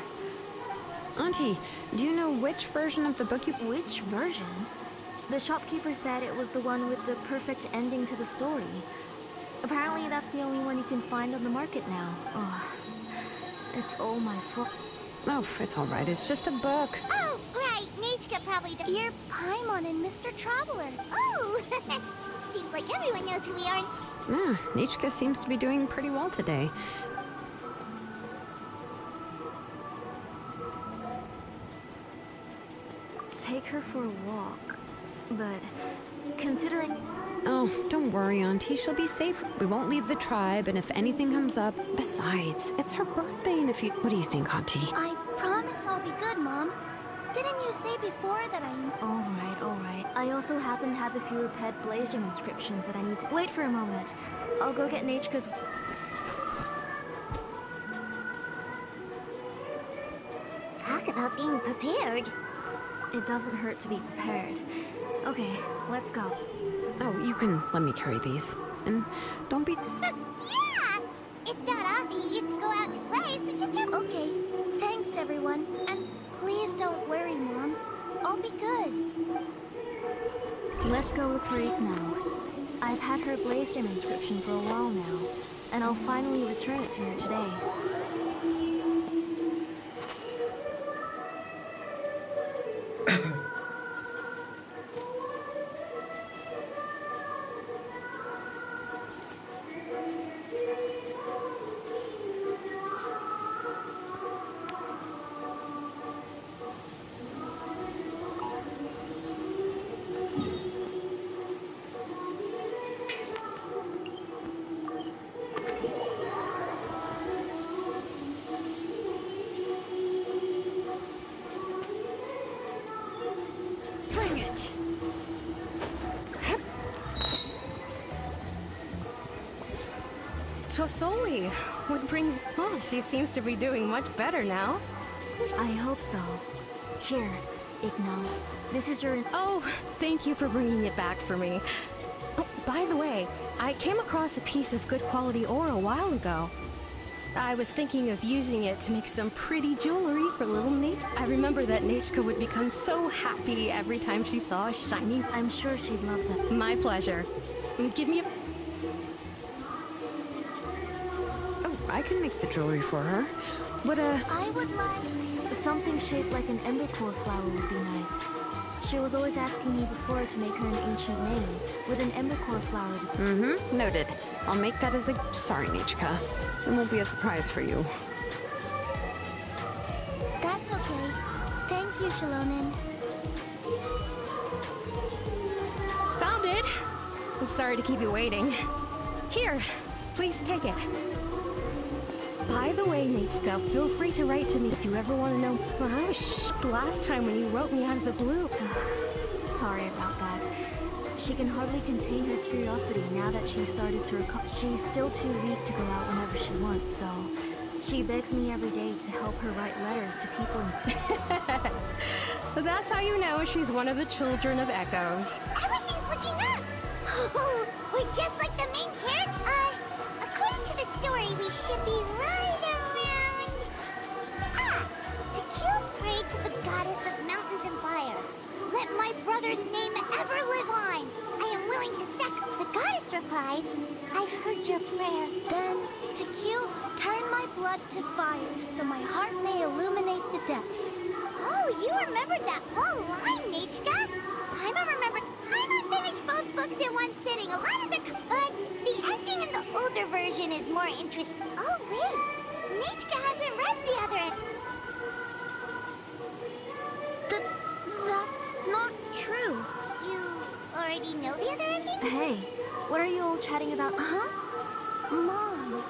Auntie, do you know which version of the book you... Which version? The shopkeeper said it was the one with the perfect ending to the story. Apparently that's the only one you can find on the market now. Oh, it's all my fault. Oh, it's all right. It's just a book. Oh, right. Nechka probably... You're Paimon and Mr. Traveler. Oh! Seems like everyone knows who we are. Yeah, Nichka seems to be doing pretty well today. Take her for a walk. But considering... Oh, don't worry, Auntie. She'll be safe. We won't leave the tribe, and if anything comes up... Besides, it's her birthday, and if you... What do you think, Auntie? I promise I'll be good, Mom. Didn't you say before that Alright, alright. I also happen to have a few repaired Blaze Gem inscriptions that I need to... Wait for a moment. I'll go get Nechka's... Talk about being prepared. It doesn't hurt to be prepared. Okay, let's go. Oh, you can let me carry these. And don't be... Yeah! It's not often you get to go out to play, so just have... Okay. Thanks, everyone. And please don't worry, Mom. I'll be good. Let's go look for it now. I've had her Blaze Gem inscription for a while now, and I'll finally return it to her today. Bring it! Tosoli, what brings... Oh, she seems to be doing much better now. I hope so. Here, Igno. This is your... Oh, thank you for bringing it back for me. Oh, by the way, I came across a piece of good quality ore a while ago. I was thinking of using it to make some pretty jewelry for little Nate. I remember that Nechka would become so happy every time she saw a shiny... I'm sure she'd love them. My pleasure. Give me a... Oh, I can make the jewelry for her. What, I would like... Something shaped like an embercore flower would be nice. She was always asking me before to make her an ancient name, with an embercore flower to... Mm-hmm. Noted. I'll make that as a... Sorry, Nichka. It won't be a surprise for you. That's okay. Thank you, Xilonen. Found it! Sorry to keep you waiting. Here, please take it. By the way, Nechka, feel free to write to me if you ever want to know. Well, I was shocked last time when you wrote me out of the blue. Sorry about that. She can hardly contain her curiosity now that she started to recover. She's still too weak to go out whenever she wants, so... She begs me every day to help her write letters to people in... That's how you know she's one of the children of Echoes. Everything's looking up! We're just like the main character. According to the story, we should be right around... To kill prey to the goddess of mountains and fire. Let my brother's name ever live on. I am willing to The goddess replied, I've heard your prayer. Then, to kill, turn my blood to fire, so my heart may illuminate the depths. Oh, you remembered that whole line, Nechka. Paimon finished both books in one sitting. A lot of but the ending in the older version is more interesting. Oh, wait. Nechka hasn't read the other... That's not true. You already know the other ending? Hey, what are you all chatting about? Huh? Mom.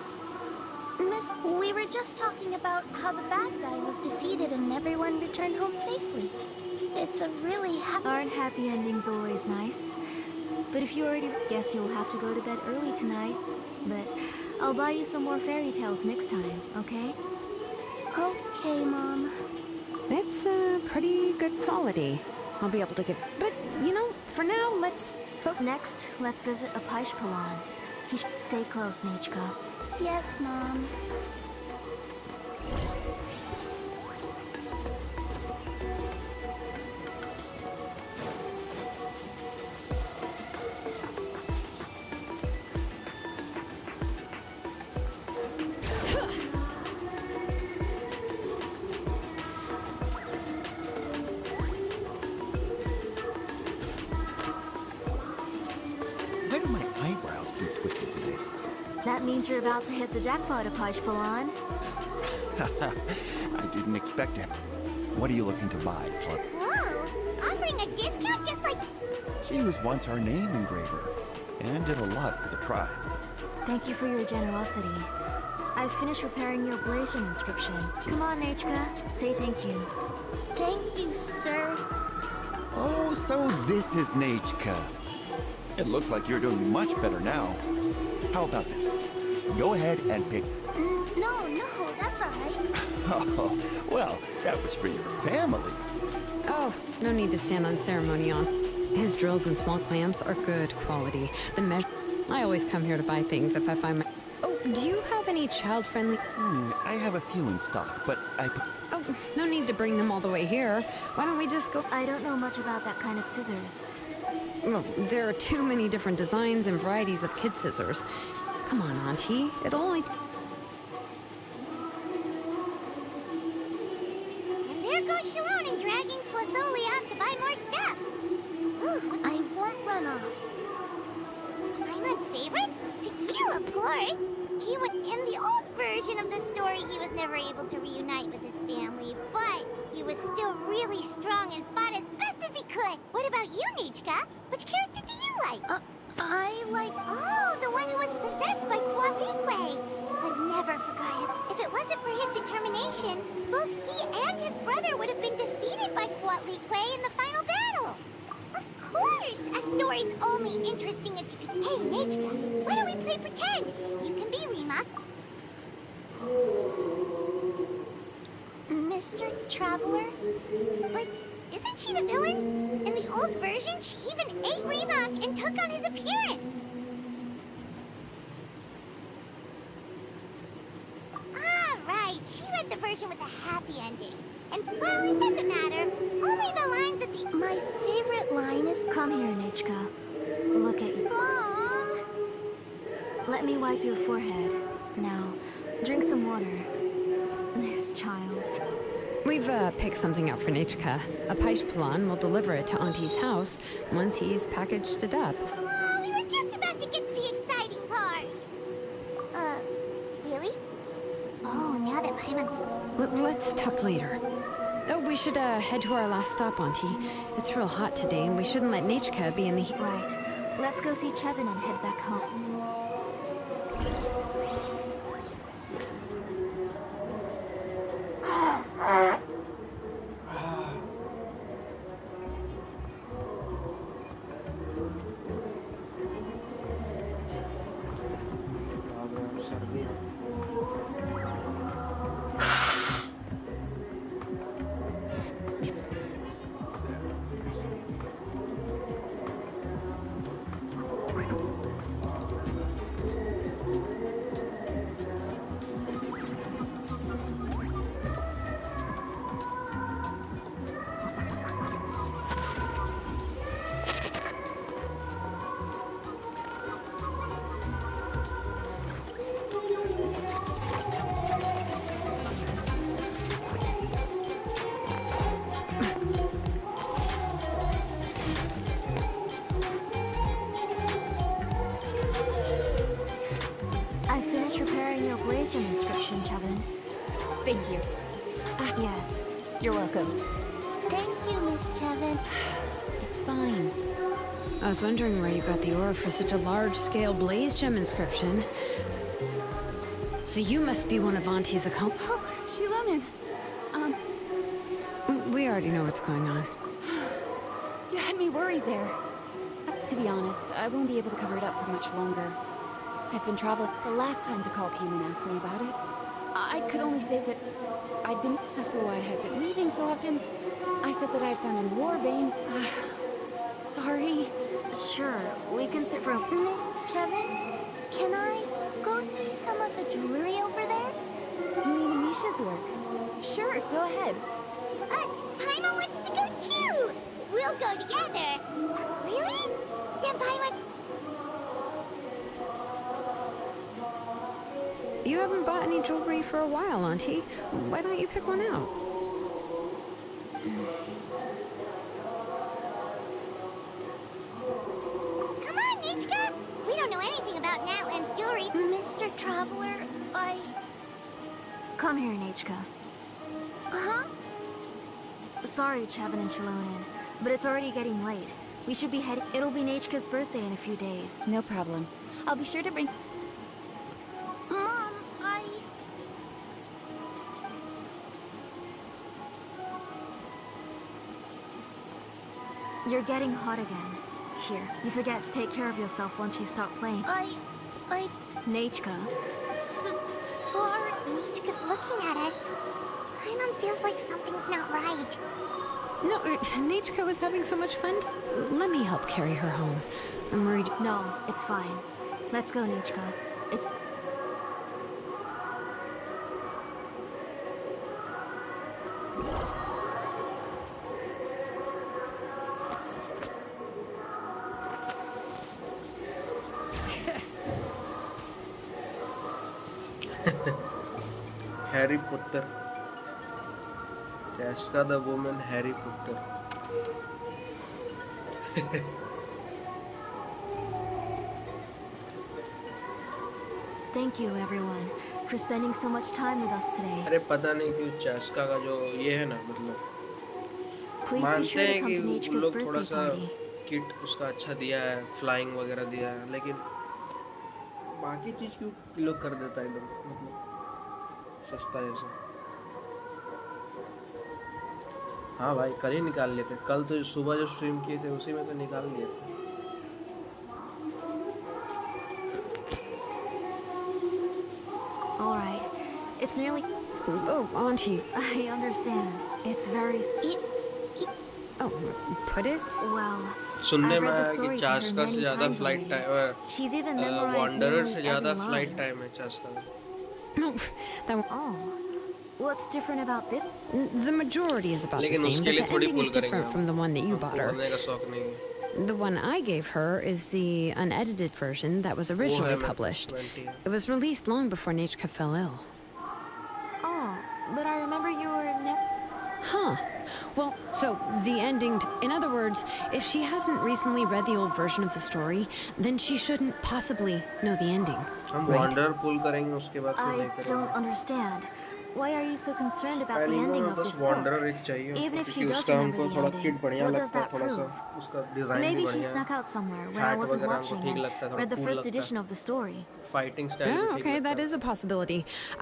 Miss, we were just talking about how the bad guy was defeated and everyone returned home safely. It's a really Aren't happy endings always nice? But if you already guess you'll have to go to bed early tonight. But I'll buy you some more fairy tales next time, okay? Okay, Mom. It's pretty good quality. I'll be able to give. But, you know, for now, let's. Next, let's visit Apishpalan. Stay close, Nichka. Yes, Mom. Why do my eyebrows keep twisted today? That means you're about to hit the jackpot, Apishpalan. I didn't expect it. What are you looking to buy, Club? Whoa! Offering a discount just like... She was once our name engraver, and did a lot for the tribe. Thank you for your generosity. I've finished repairing your Blasian inscription. Come on, Nichka. Say thank you. Thank you, sir. Oh, so this is Nachka. It looks like you're doing much better now. How about this? Go ahead and pick... No, that's all right. Oh, well, that was for your family. Oh, no need to stand on ceremony on. His drills and small clamps are good quality. The measure. I always come here to buy things if I find my. Oh, do you have any child-friendly? I have a few in stock, but I... Oh, no need to bring them all the way here. Why don't we just go? I don't know much about that kind of scissors. Well, there are too many different designs and varieties of kid scissors. Come on, Auntie. It'll only. And there goes Xilonen dragging Tlasoli off to buy more stuff. Ooh, I won't run off. Paimon's favorite? Tequila, of course. He would, in the old version of the story, he was never able to reunite with his family, but he was still really strong and fought as best as he could. What about you, Nichka? Which character do you like? I like... Oh, the one who was possessed by Kualikwe. Would never forgot him. If it wasn't for his determination, both he and his brother would have been defeated by Kualikwe in the final battle. Of course! A story's only interesting if you can... Hey, Nichka, why don't we play pretend? You can be Rima. Mr. Traveler? But isn't she the villain? In the old version, she even ate Remak and took on his appearance. Ah, right. She read the version with a happy ending. And, well, it doesn't matter. Only the lines at the... My favorite line is... Come here, Nichka. Look at you. Mom! Let me wipe your forehead. Now, drink some water. This child. We've picked something up for Nichka. Apishpalan will deliver it to Auntie's house once he's packaged it up. Oh, we were just about to get to the exciting part. Really? Oh, now that Paimon... Let's talk later. Oh, we should head to our last stop, Auntie. It's real hot today, and we shouldn't let Nichka be in the heat. Right. Let's go see Chevin and head back home. Blasian inscription, Chevin. Thank you. Yes. You're welcome. Thank you, Miss Chevin. It's fine. I was wondering where you got the ore for such a large-scale blaze gem inscription. So you must be one of Auntie's accomplices. Oh, Xilonen. We already know what's going on. You had me worried there. To be honest, I won't be able to cover it up for much longer. I've been traveling. The last time the call came and asked me about it, I could only say that I'd been asked for why I had been leaving so often. I said that I had found a war vein. Sorry. Sure, we can sit for a... Miss Chevin, can I go see some of the jewelry over there? You mean Misha's work? Sure, go ahead. Paimon wants to go too! We'll go together. Really? Then Paimon... You haven't bought any jewelry for a while, Auntie. Why don't you pick one out? Come on, Nichka! We don't know anything about Natlan's jewelry. Mr. Traveler, Come here, Nechka. Huh? Sorry, Chevin and Xilonen, but it's already getting late. We should be heading... It'll be Nechka's birthday in a few days. No problem. I'll be sure to bring... Mom, You're getting hot again. Here, you forget to take care of yourself once you stop playing. Nechka. Sorry. Nichka's looking at us. Paimon feels like something's not right. No, Nechka was having so much fun. Let me help carry her home. I'm worried. No, it's fine. Let's go, Nechka. It's... Harry Potter. Jessica the woman, Harry Potter. Thank you, everyone, for spending so much time with us today. अरे पता नहीं क्यों चेस्का का जो ये है ना मतलब Please be मानते sure to हैं come कि to उन Nechka's लोग थोड़ा birthday सा party. किट उसका अच्छा दिया है, फ्लाइंग वगैरह दिया है, लेकिन बाकी चीज क्यों किलो कर देता है एकदम मतलब सस्ता जैसा। हाँ भाई कल ही निकाल लिए थे, कल तो सुबह जो स्ट्रीम किए थे उसी में तो निकाल लिए थे। All right. It's nearly... Oh, Auntie. I understand. It's very... Oh, put it? Well, सुनने I've में read the आया कि story to her चास्का से many ज़्यादा times flight already. Time She's even memorized wanderer nearly से ज़्यादा every फ्लाइट line. टाइम है चास्का का। No, that Oh. What's different about this? the majority is about the लेकिन same, उसके but लिए the थोड़ी ending पुल is करेंगे different हम। from the one that you bought हमको her. बोलने का शौक नहीं है। The one I gave her is the unedited version that was originally मैं published. 20 है। It was released long before Nechka fell ill. Oh, but I remember you were Huh. Well, so the ending... In other words, if she hasn't recently read the old version of the story, then she shouldn't possibly know the ending. हम right? Wanderer पुल करेंगे उसके बाद फिर I नहीं don't करेंगे। understand. Why are you so concerned about the anime ending में of बस this wanderer book? एक चाहिए Even if she क्योंकि does उसका remember हमको the थोड़ा ending, किट बढ़िया what does लगता है, that थोड़ा सा prove? उसका डिजाइन भी Maybe she बढ़िया snuck है, out somewhere when I hat wasn't वगैरह हमको watching ठीक and लगता है, थोड़ा read the cool first लगता है, edition of the story. Fighting style भी Oh, ठीक okay, लगता that है। is a possibility.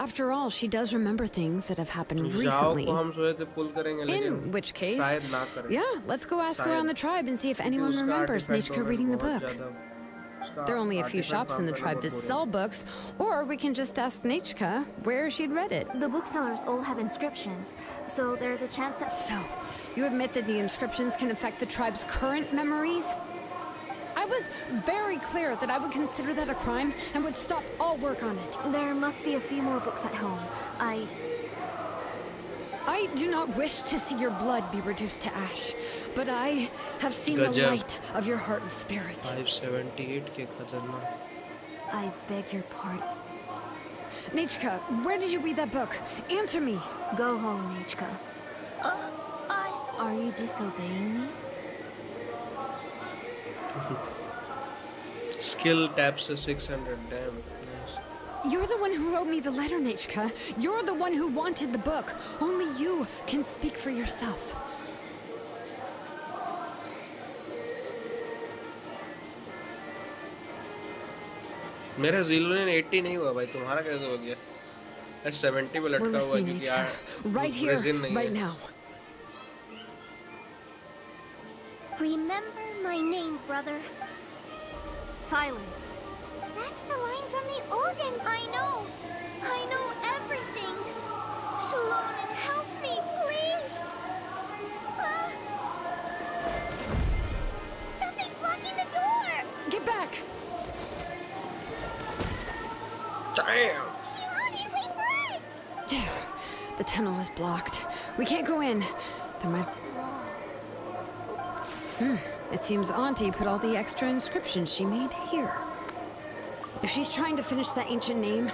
After all, she does remember things that have happened जाओ recently. को हम सोचे थे पुल करेंगे लेकिन In which case, शायद ना करें। yeah, let's go ask around the tribe and see if क्योंकि anyone उसका remembers artifact Nechka donor reading the बहुत book. ज़्यादा- उसका There are only a few artifact shops in the farm tribe करना to बहुत sell boring books, or we can just ask Nechka where she'd read it. The booksellers all have inscriptions, so there's a chance that... So, you admit that the inscriptions can affect the tribe's current memories? I was very clear that I would consider that a crime and would stop all work on it. There must be a few more books at home. I do not wish to see your blood be reduced to ash, but I have seen the Gajab. light of your heart and spirit. 578 के खतरनाक। I beg your pardon. Nechka, where did you read that book? Answer me. Go home, Nechka. Are you disobeying me? Skill taps से 600 damn nice। You're the one who wrote me the letter, Nechka. You're the one who wanted the book. Only you can speak for yourself. मेरा ज़ीलोनेन 80 नहीं हुआ भाई, तुम्हारा कैसे हो गया? 70 पे We're लटका हुआ है listening, क्योंकि Nechka. यार Right here, resin नहीं right है। now. Remember my name, brother. Silence. That's the line from the olden. I know everything. Xilonen, help me, please. Something's blocking the door. Get back! Damn! Xilonen, wait for us. The tunnel is blocked. We can't go in. There might... It seems Auntie put all the extra inscriptions she made here. If she's trying to finish that ancient name...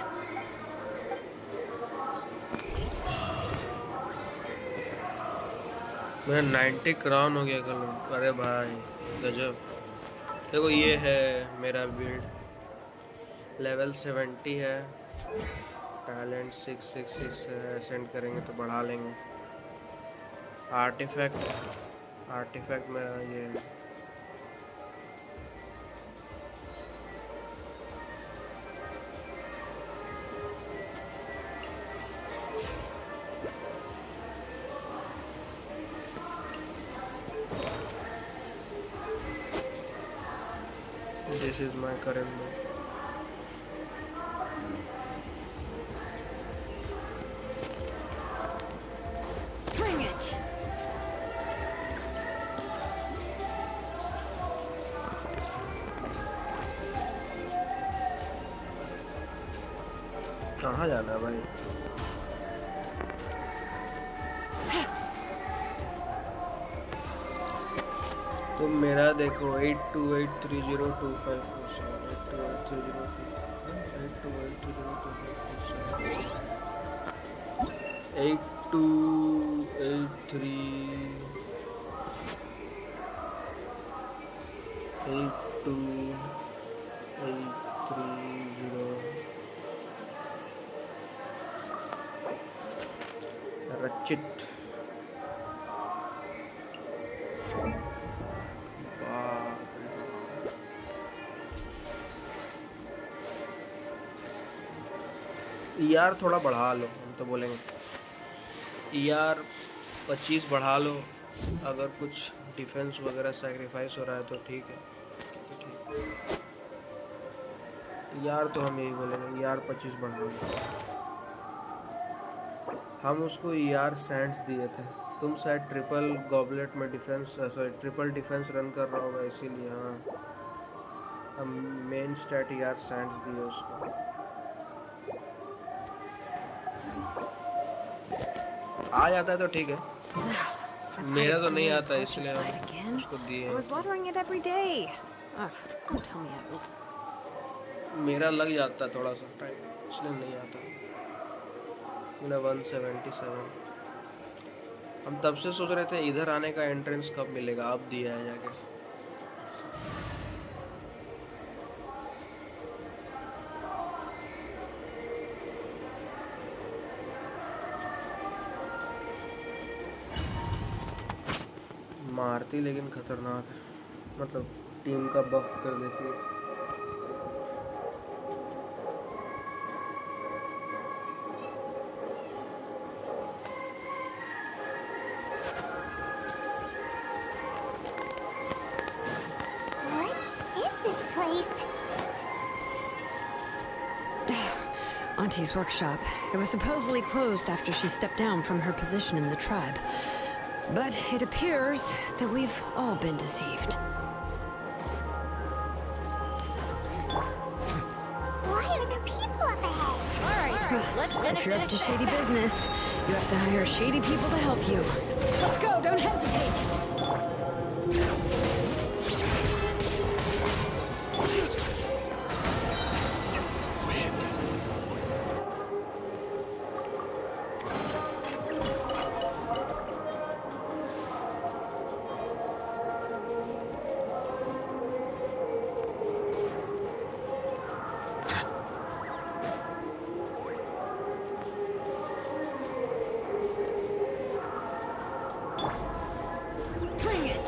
मैं 90 crown हो गया कल। अरे भाई गजब। देखो ये है मेरा बिल्ड, लेवल 70 है, टैलेंट 666 है। एसेंड करेंगे तो बढ़ा लेंगे। आर्टिफैक्ट मेरा ये है। This is my current mode. Bring it! कहाँ जाना है भाई? तो मेरा देखो 8283 रचित ER थोड़ा बढ़ा लो, हम तो बोलेंगे ER 25 बढ़ा लो। अगर कुछ डिफेंस वगैरह सैक्रिफाइस हो रहा है तो ठीक है, ER तो हम यही बोलेंगे, ER 25 बढ़ा लो। हम उसको ER सैंड्स दिए थे, तुम शायद ट्रिपल गॉबलेट में ट्रिपल डिफेंस रन कर रहा होगा इसीलिए। हाँ, हम मेन स्टैट ER सैंड्स दिए उसको। आ जाता है तो ठीक है, मेरा तो नहीं आता इसलिए उसको दिए। I was watering it every day. Don't tell me I... मेरा लग जाता है थोड़ा सा टाइम, इसलिए नहीं आता। मेरा 177। हम तब से सोच रहे थे इधर आने का एंट्रेंस कब मिलेगा, अब दिया है जाके। मारती लेकिन खतरनाक है, मतलब टीम का बफ कर देती है। What is this place? Auntie's workshop. It was supposedly closed after she stepped down from her position in the tribe. But it appears that we've all been deceived. Why are there people up ahead? Alright, let's If finish you're up this to thing. shady business, you have to hire shady people to help you. Let's go, don't hesitate! Bring it!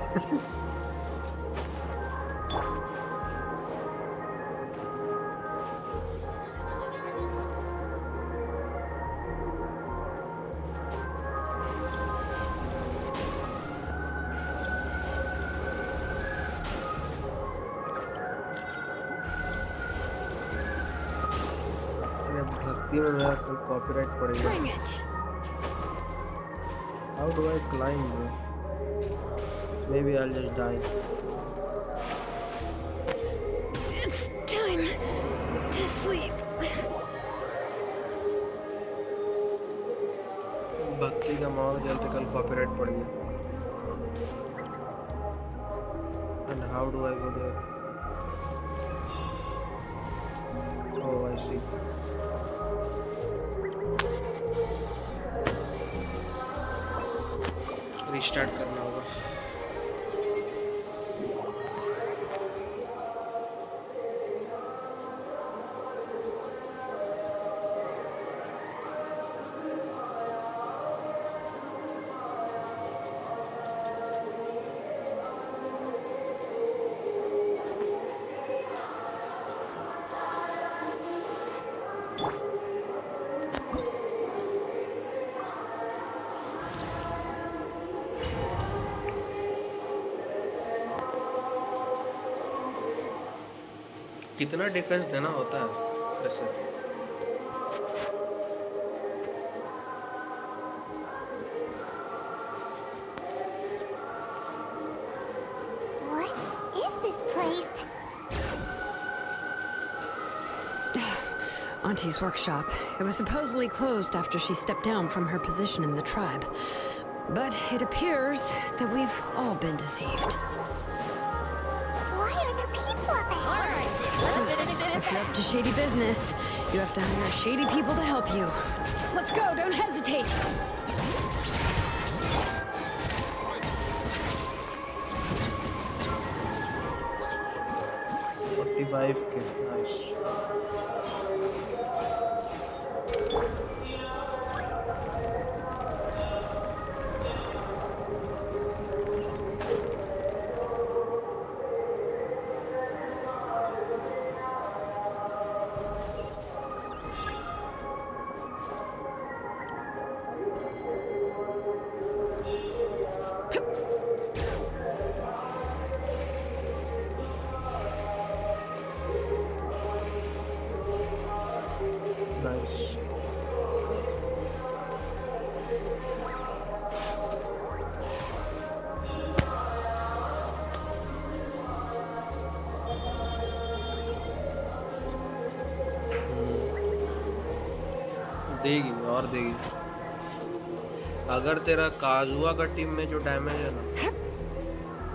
अरे भक्ति में मेरा कोई copyright पड़ेगा. Bring it! How do I climb, bro? Maybe I'll just die. It's time to sleep. भक्ति का माहौल चलते कल कॉपीराइट पड़ गया. And how do I go there? Oh, I see. Restart करना होगा. कितना डिफेंस देना होता है वैसे? What is this place? Auntie's workshop. It was supposedly closed after she stepped down from her position in the tribe. But it appears that we've all been deceived. Why are there people up ahead? If you're up to shady business, you have to hire shady people to help you. Let's go, don't hesitate! Nice. देगी और देगी. अगर तेरा काजुआ का team में जो damage है ना,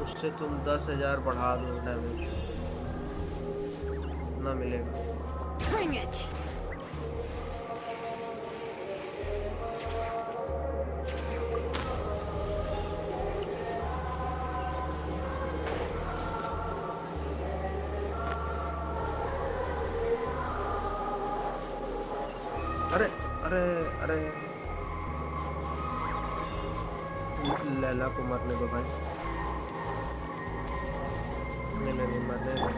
उससे तुम 10,000 बढ़ा दो डैमेज, ना मिलेगा. Bring it! अरे अरे अरे लैला को मरने दो भाई. नहीं मरने दो.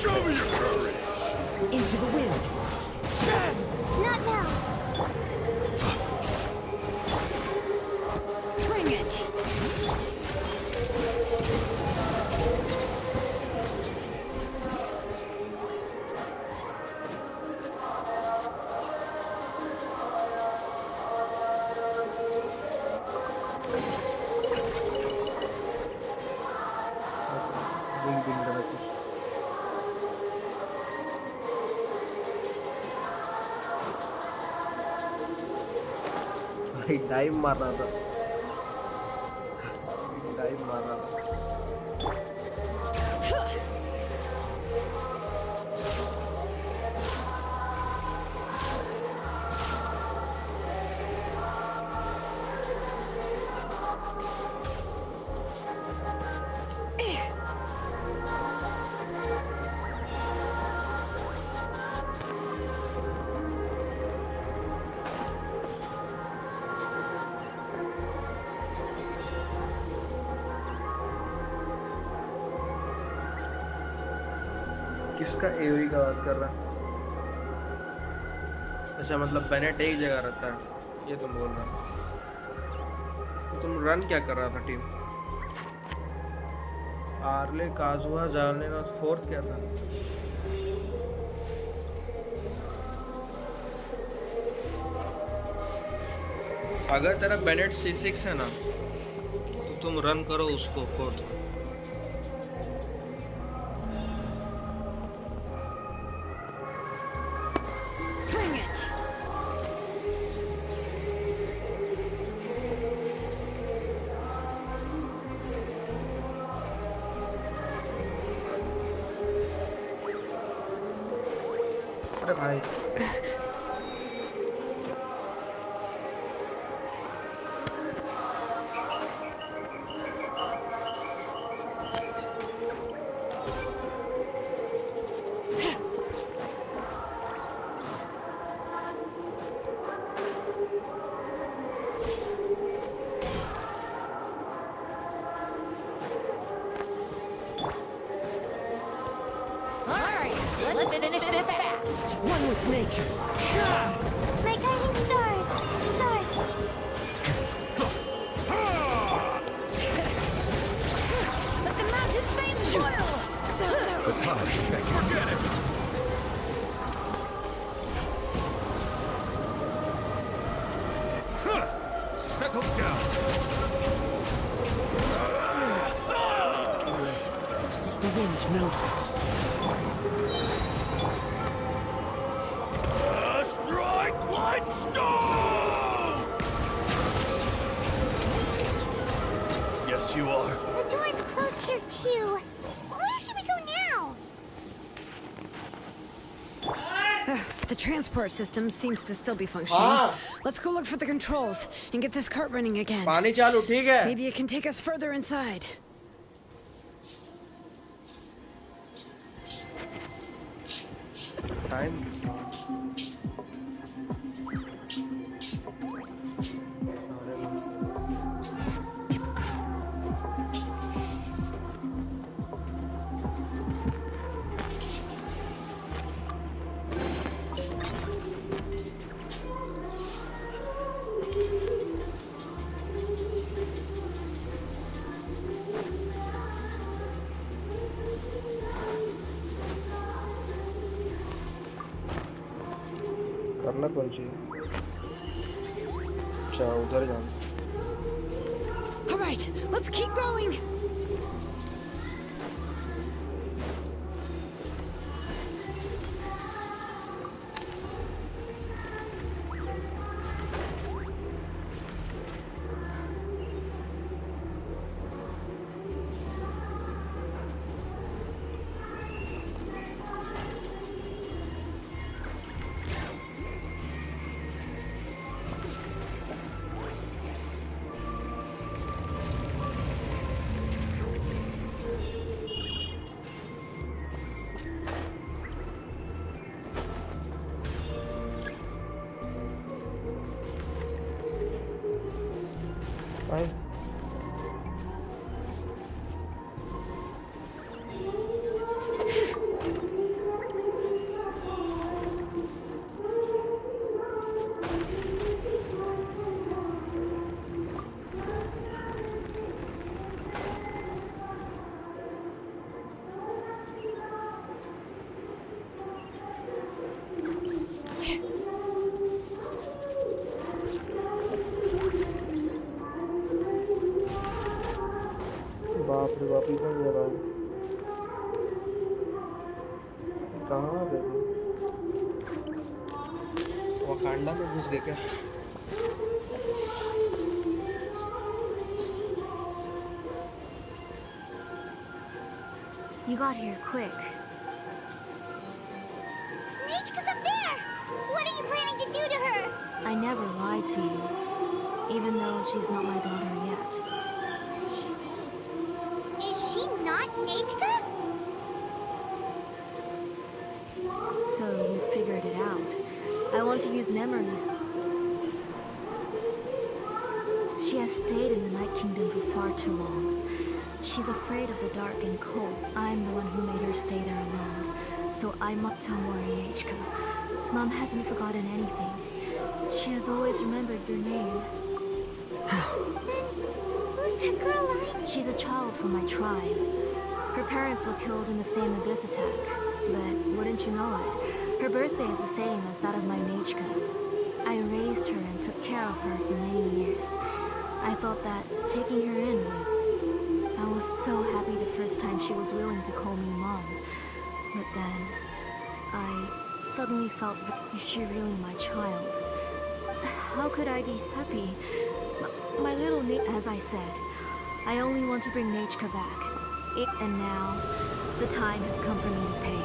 Show me your courage! Into the wind. Not now. Bring it! भाई डाइव मार रहा था. किसका एओई का बात कर रहा? अच्छा मतलब बेनेट एक जगह रहता है, ये तुम बोल रहा? तो तुम रन क्या कर रहा था टीम? आर्ले, काजुआ, जालने और फोर्थ क्या था? अगर तेरा बेनेट C6 है ना तो तुम रन करो उसको फोर्थ। Bring it! अरे भाई Let's finish this fast. One with nature. My guiding stars! Stars! Let the mountains vein spoil! The time is back. Forget it. Settle down. The wind knows it. Strike like stone! Yes, you are. The door's closed here too. Where should we go now? The transport system seems to still be functioning. Let's go look for the controls and get this cart running again. पानी चालू, ठीक है? Maybe it can take us further inside. Time करना कौन चाहिए? अच्छा उधर जाना। All right, let's keep going. आए बाप रे बाप, इधर जा रहा है। कहाँ आ गए? वकांडा में घुस गए क्या? You got here quick. Nichika's up there! What are you planning to do to her? I never lied to you, even though she's not my daughter yet. What did she say? Is she not Nichika? So you figured it out. I want to use memories. She has stayed in the Night Kingdom for far too long. She's afraid of the dark and cold. I'm the one who made her stay there alone. So don't worry, Nechka. Mom hasn't forgotten anything. She has always remembered your name. Who's that girl She's a child from my tribe. Her parents were killed in the same abyss attack. But wouldn't you know it, her birthday is the same as that of my Nechka. I raised her and took care of her for many years. I thought that taking her in would... I was so happy the first time she was willing to call me Mom. But then, I suddenly felt, is she really my child? How could I be happy? My little as I said, I only want to bring Nechka back. And now, the time has come for me to pay.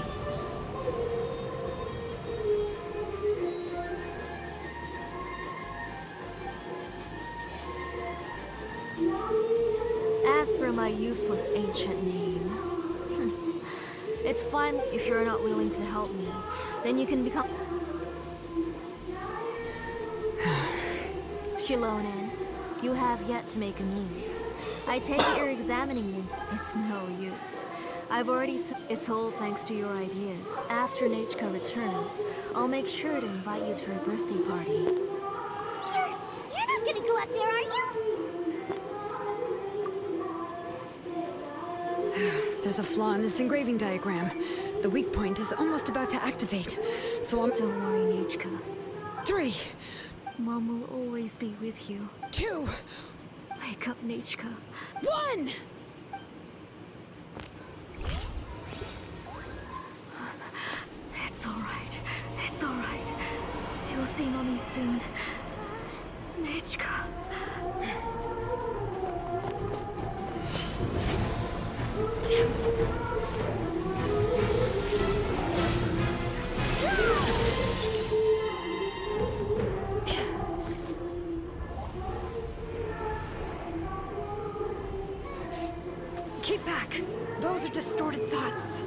As for my useless ancient name, it's fine if you're not willing to help me. Then you can become... Xilonen, you have yet to make a move. I take it you're examining me. It's no use. I've already it's all thanks to your ideas. After Nechka returns, I'll make sure to invite you to her birthday party. You're not gonna go up there, are you? There's a flaw in this engraving diagram. The weak point is almost about to activate. So I'm... Don't worry, Nechka. 3. Mom will always be with you. 2. Wake up, Nechka. 1! It's alright. It's alright. You'll see Mommy soon. Nechka. Keep back! Those are distorted thoughts.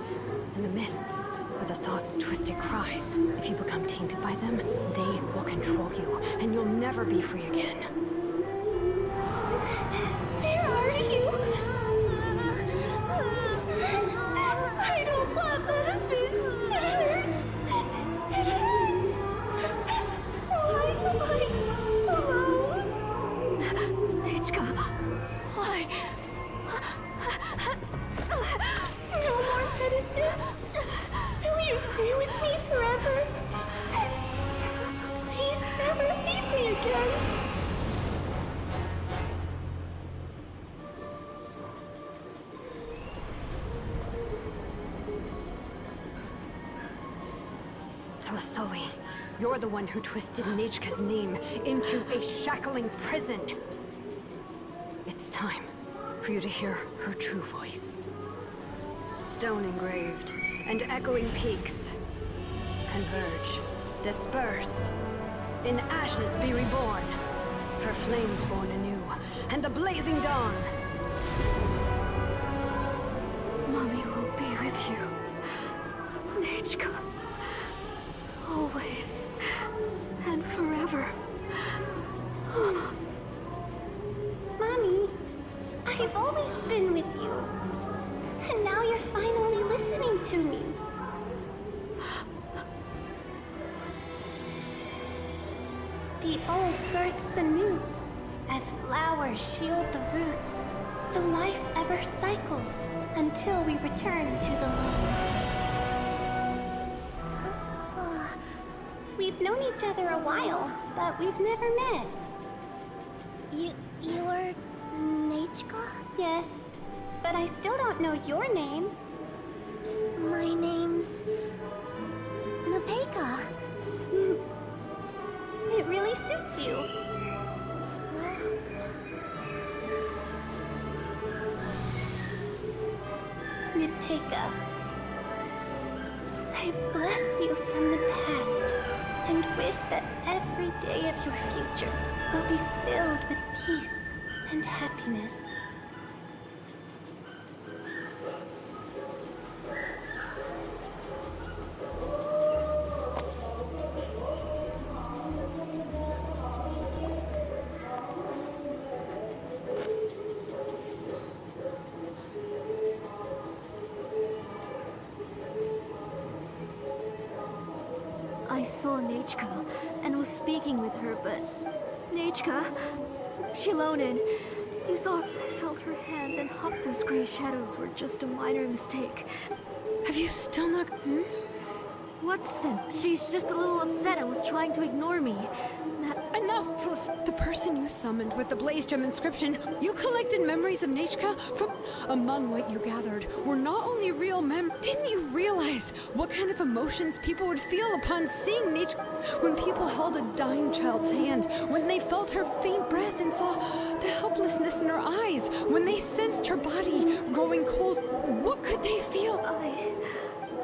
And the mists are the thoughts' twisted cries. If you become tainted by them, they will control you, and you'll never be free again. Where are you? I don't want medicine. It hurts. It hurts. Why am I alone? Nechka, why? No more medicine. Will you stay with me forever? Please never leave me again. Telasoli, you're the one who twisted Nechka's name into a shackling prison. It's time for you to hear her true voice. Stone engraved and echoing peaks converge, disperse, in ashes be reborn, for flames born anew, and the blazing dawn. Mommy will be with you. Nechka. Always. And forever. Mommy, I've always been with you. And now you're finally listening to me. The old births the new, as flowers shield the roots, so life ever cycles until we return to the loam. We've known each other a while, but we've never met. You're Nechka? Yes, but I still don't know your name. My name's... Napeka. It really suits you. Napeka. I bless you from the past and wish that every day of your future will be filled with peace and happiness. I saw Nechka and was speaking with her, but... Nechka... Xilonen... You saw... I felt her hands and hopped. Those gray shadows were just a minor mistake. Have you still not... What sense? She's just a little upset and was trying to ignore me. Enough, Tlus. The person you summoned with the Blaze Gem inscription, you collected memories of Nechka from... Among what you gathered were not only real Didn't you realize what kind of emotions people would feel upon seeing Nechka? When people held a dying child's hand, when they felt her faint breath and saw the helplessness in her eyes, when they sensed her body growing cold, what could they feel?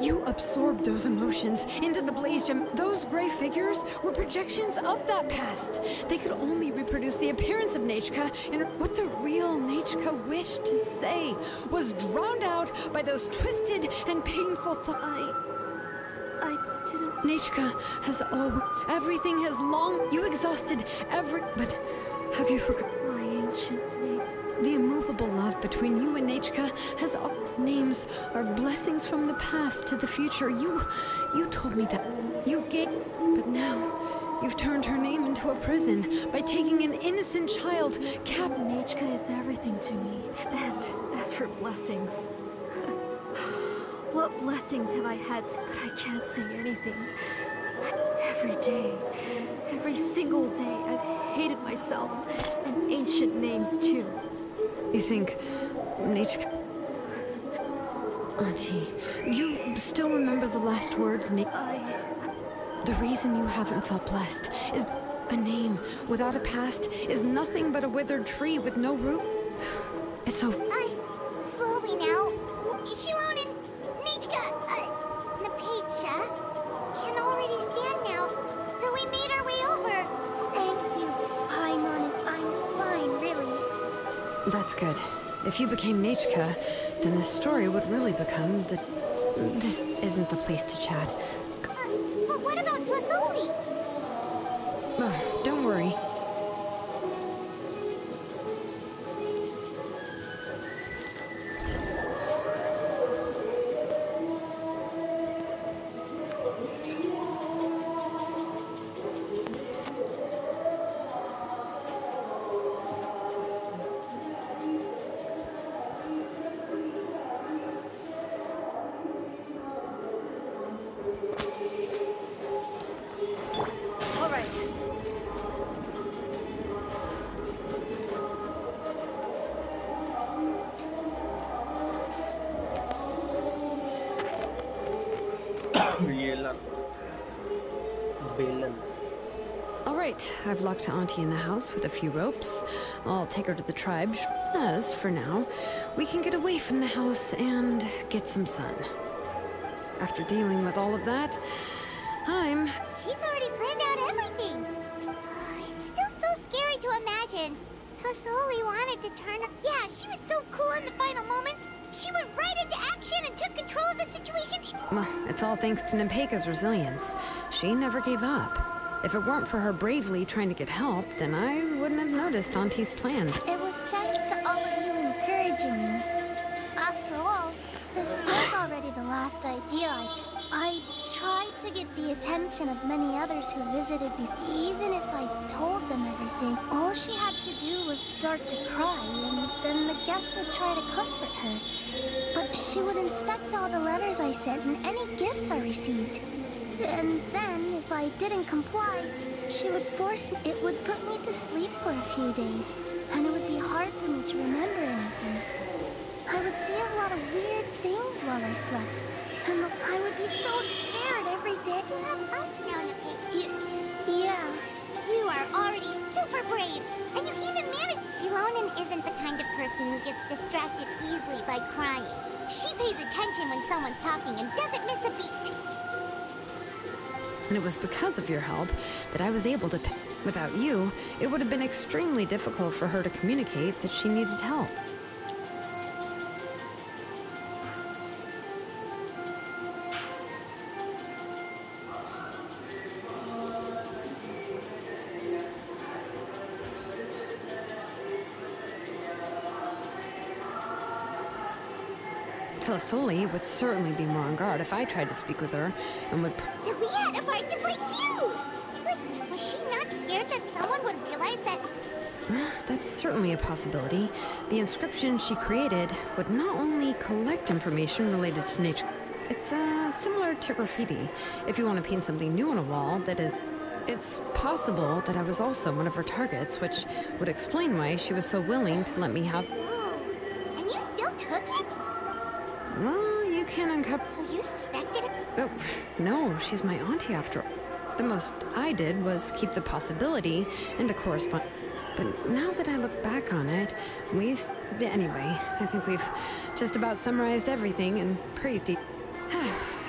You absorbed those emotions into the Blaze Gem. Those gray figures were projections of that past. They could only reproduce the appearance of Nechka, and what the real Nechka wished to say was drowned out by those twisted and painful thoughts. I didn't... Nechka has everything has long... You exhausted but have you forgotten? My ancient name. The immovable love between you and Nechka has names are blessings from the past to the future. You told me that. You gave... But now, you've turned her name into a prison by taking an innocent child, Nechka is everything to me. And as for blessings... What blessings have I had, but I can't say anything. Every day, every single day, I've hated myself, and ancient names too. You think Nechka... Auntie, you still remember the last words, The reason you haven't felt blessed is a name without a past is nothing but a withered tree with no root. It's so... Slowly now. Xilonen, Nechka, Napecha can already stand now, so we made our way over. Thank you, Paimon. I'm fine, really. That's good. If you became Nechka, then the story would really become the... This isn't the place to chat. But what about Tlasoli? Oh, don't worry. Alright, I've locked Auntie in the house with a few ropes. I'll take her to the tribe. As, for now, we can get away from the house and get some sun. After dealing with all of that, She's already planned out everything. It's still so scary to imagine. Tlasoli wanted to turn her... Yeah, she was so cool in the final moments. She went right into action and took control of the situation. Well, it's all thanks to Nepeka's resilience. She never gave up. If it weren't for her bravely trying to get help, then I wouldn't have noticed Auntie's plans. It was thanks to all of you encouraging me. After all, this was already the last idea. I tried to get the attention of many others who visited me. Even if I told them everything, all she had to do was start to cry, and then the guest would try to comfort her. But she would inspect all the letters I sent and any gifts I received. And then, if I didn't comply, she would force me. It would put me to sleep for a few days, and it would be hard for me to remember anything. I would see a lot of weird things while I slept, and I would be so scared every day. You have us now, Nepeka. Yeah. You are already super brave, and you even managed. Xilonen isn't the kind of person who gets distracted easily by crying. She pays attention when someone's talking and doesn't miss a beat. And it was because of your help that I was able to... Without you, it would have been extremely difficult for her to communicate that she needed help. Tlasoli would certainly be more on guard if I tried to speak with her, and would So we had a part to play too! Like, was she not scared that someone would realize that... That's certainly a possibility. The inscription she created would not only collect information related to nature. It's similar to graffiti. If you want to paint something new on a wall, that is... It's possible that I was also one of her targets, which would explain why she was so willing to let me have... Whoa. And you still took it? Well, you can't uncover... So you suspected her? Oh, no, she's my auntie after all. The most I did was keep the possibility and to correspond. But now that I look back on it, anyway, I think we've just about summarized everything and praised each.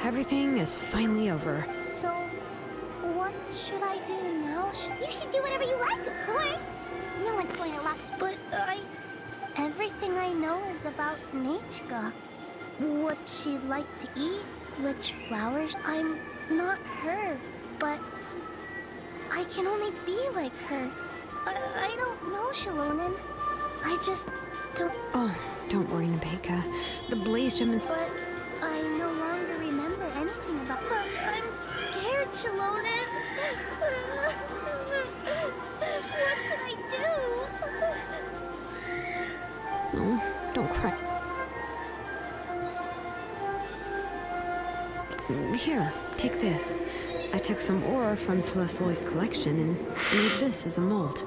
Everything is finally over. So, what should I do now? You should do whatever you like, of course. No one's going to lock you. But everything I know is about Nechka. What she'd like to eat, which flowers. I'm not her, but I can only be like her. I don't know, Xilonen. I just don't... Oh, don't worry, Nepeka. The Blaze Gem and... But I no longer remember anything about... I'm scared, Xilonen. What should I do? No, don't cry. Here, take this. I took some ore from Tlasoli's collection and made this as a mold.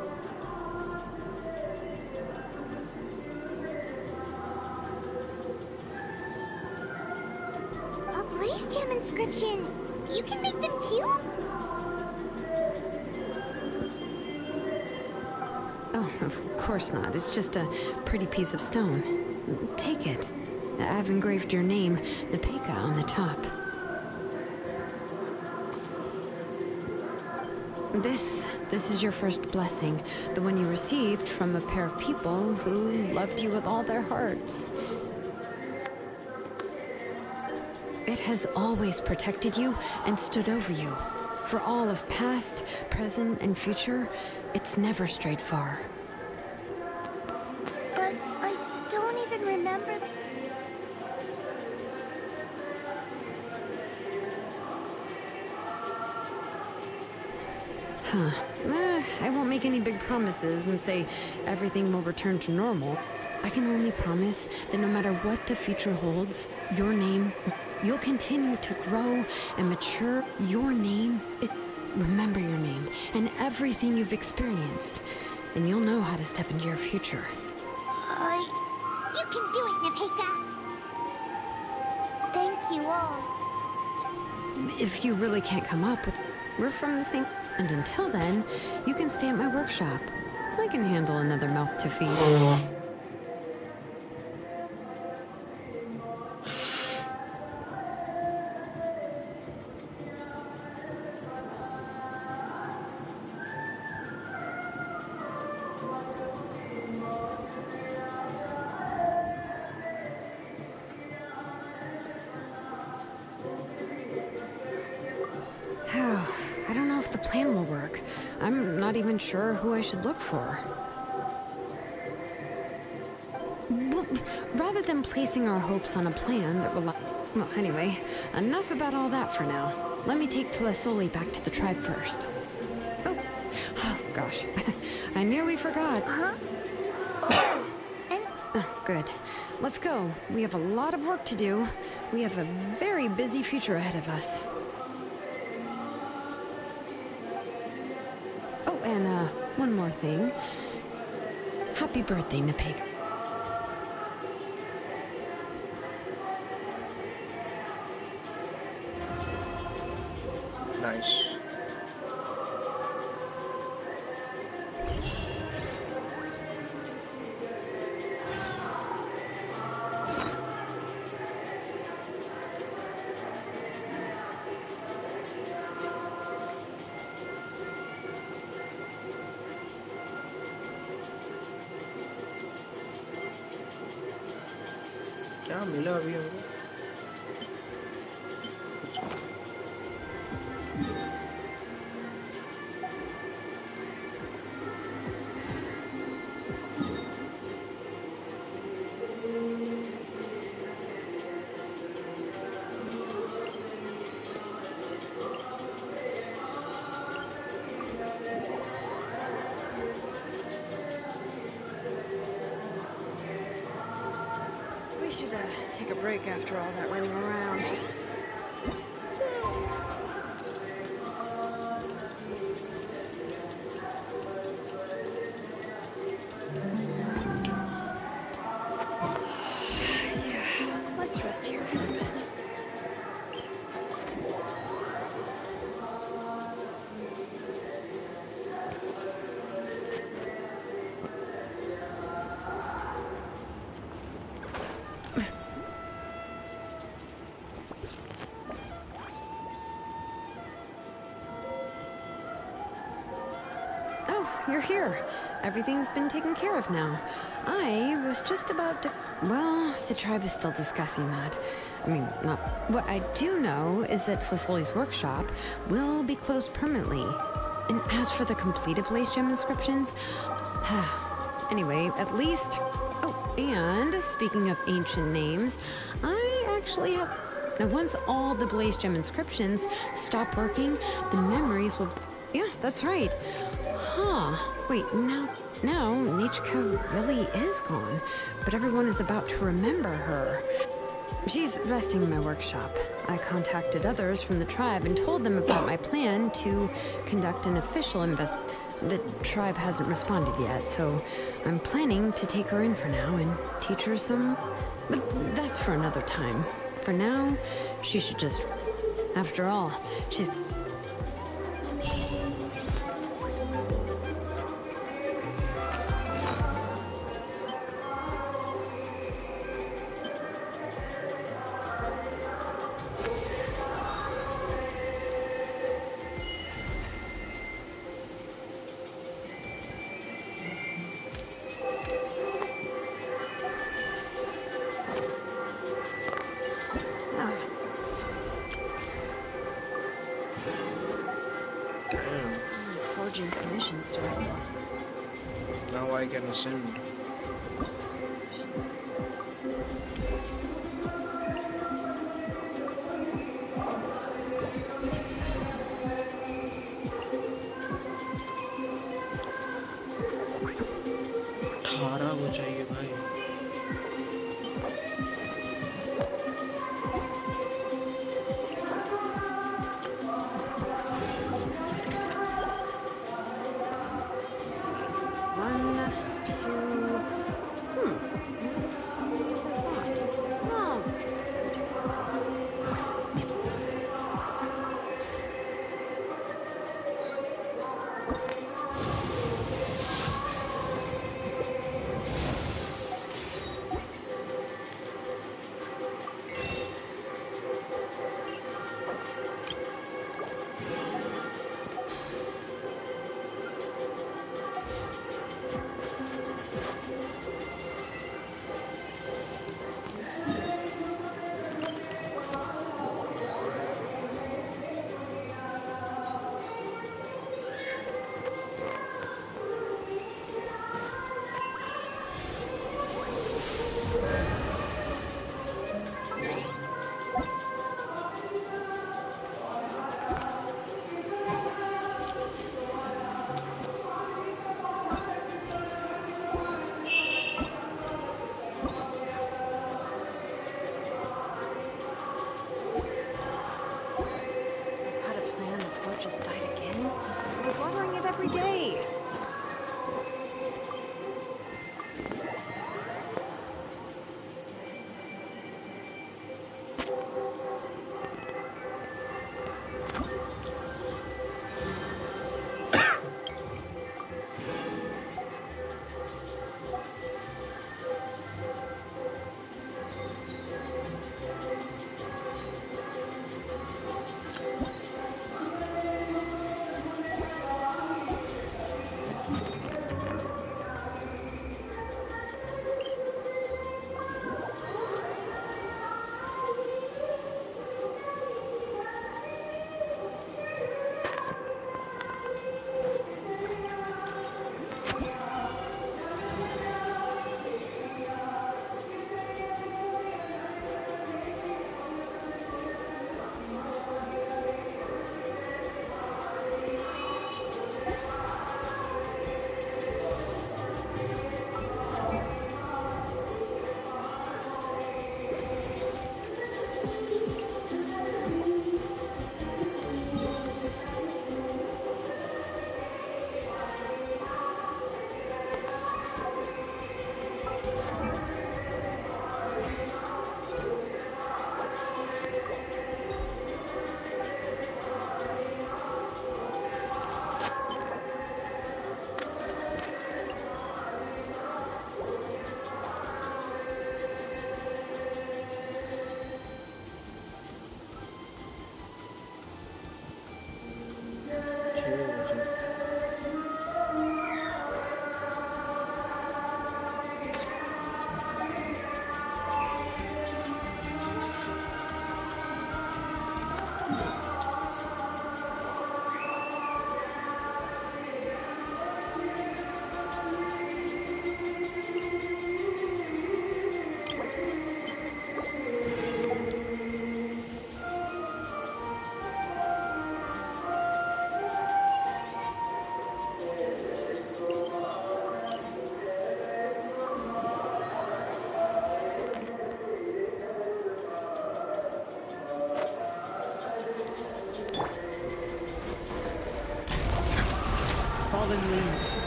A Blaze Gem inscription. You can make them too? Oh, of course not. It's just a pretty piece of stone. Take it. I've engraved your name, Nepeka, on the top. This is your first blessing, the one you received from a pair of people who loved you with all their hearts. It has always protected you and stood over you. For all of past, present, and future, it's never strayed far. But I don't even remember... I won't make any big promises and say everything will return to normal. I can only promise that no matter what the future holds, you'll continue to grow and mature. Remember your name and everything you've experienced, and you'll know how to step into your future. You can do it, Nepeka! Thank you all. If you really can't come up with... We're from the same... And until then, you can stay at my workshop. I can handle another mouth to feed. I don't know if the plan will work. I'm not even sure who I should look for. Well, rather than placing our hopes on a plan that will... Well, anyway, enough about all that for now. Let me take Tlasoli back to the tribe first. Oh gosh. I nearly forgot. Huh? Oh, good. Let's go. We have a lot of work to do. We have a very busy future ahead of us. And, one more thing. Happy birthday, Nepeka. Nice. क्या मिला अभी हमको should take a break after all that running around. Yeah, let's rest here for a bit. You're here. Everything's been taken care of now. I was just about to... Well, the tribe is still discussing that. I mean, not... What I do know is that Slisoli's workshop will be closed permanently. And as for the completed Blaze Gem inscriptions... Anyway, at least... Oh, and speaking of ancient names, I actually have... Now, once all the Blaze Gem inscriptions stop working, the memories will... Yeah, that's right. Huh. Wait, now Nichka really is gone, but everyone is about to remember her. She's resting in my workshop. I contacted others from the tribe and told them about my plan to conduct an official The tribe hasn't responded yet, so I'm planning to take her in for now and teach her some... But that's for another time. For now, she should just... After all, she's... Forging commissions to us. Now I can ascend. अठारह हो चाहिए भाई.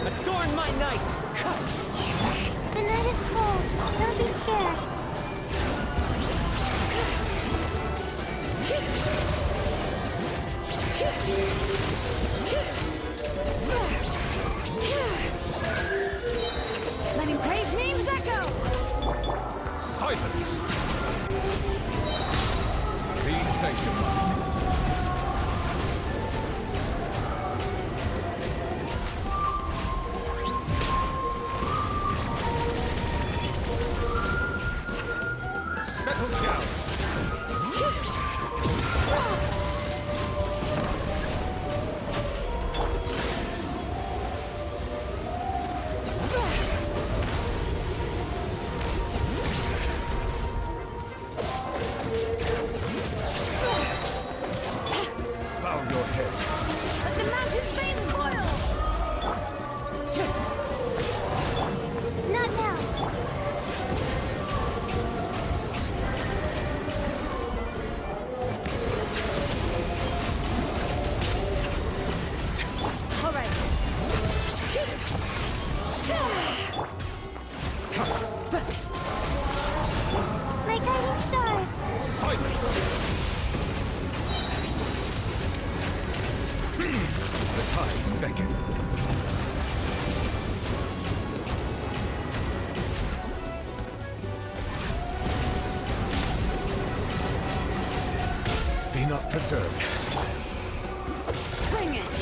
Adorn my night! The night is cold. Don't be scared. Letting brave names echo! Silence! Be sanctified. Settle down. Bow your head. Let the mountain's veins boil! Not now. All right. My guiding stars. Silence! The tides beckon. Be not perturbed. Bring it!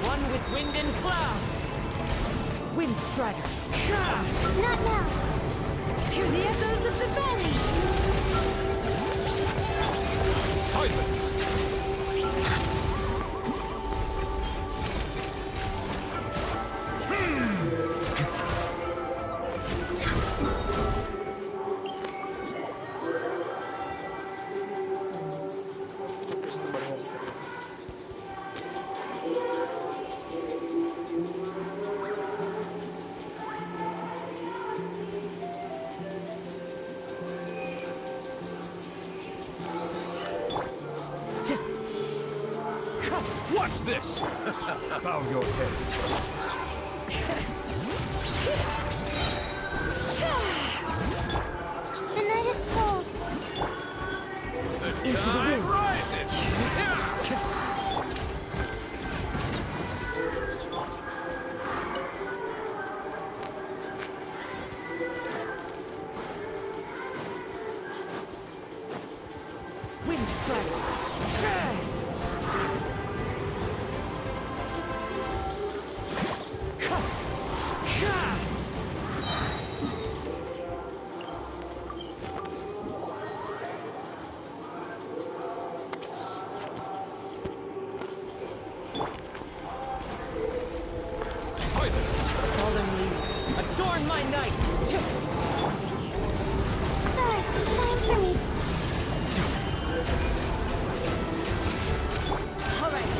One with wind and cloud! Wind Strider! Not now. Hear the echoes of the valley! Silence! Watch this! Bow your head. The night is cold. The tide rises! Wind Strider! Silence! Fallen leaves! Adorn my night! Stars, shine for me. All right.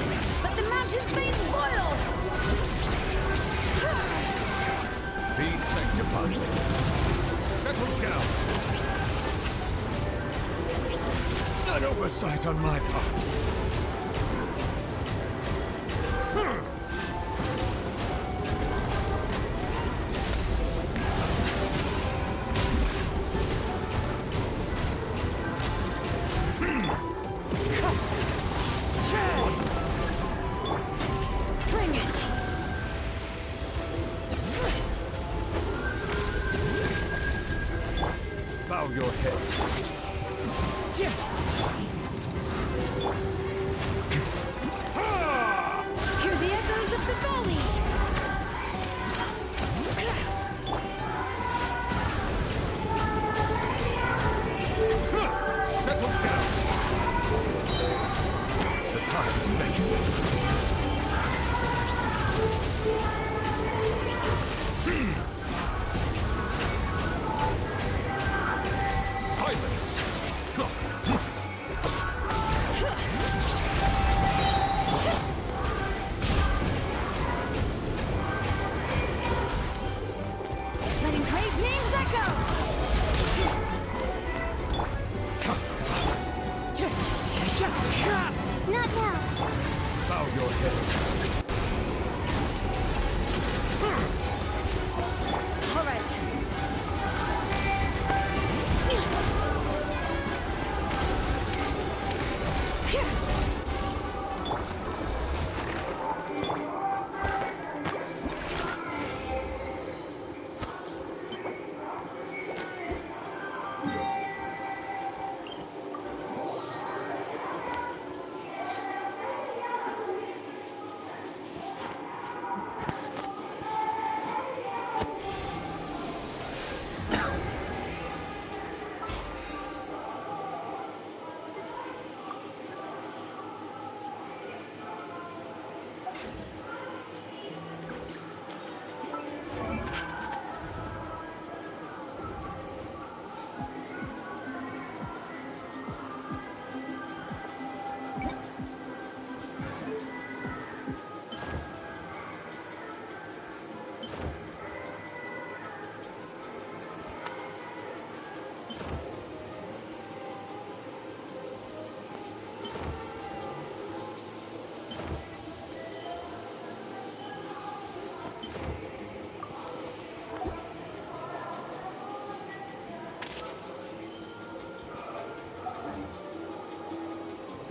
Let the mountain's veins boil! Be sanctified. Settle down. An oversight on my part. Hear the echoes of the valley! Settle down. The time is beckoning. Silence. Letting great names echo! Not now. Bow your head. All right.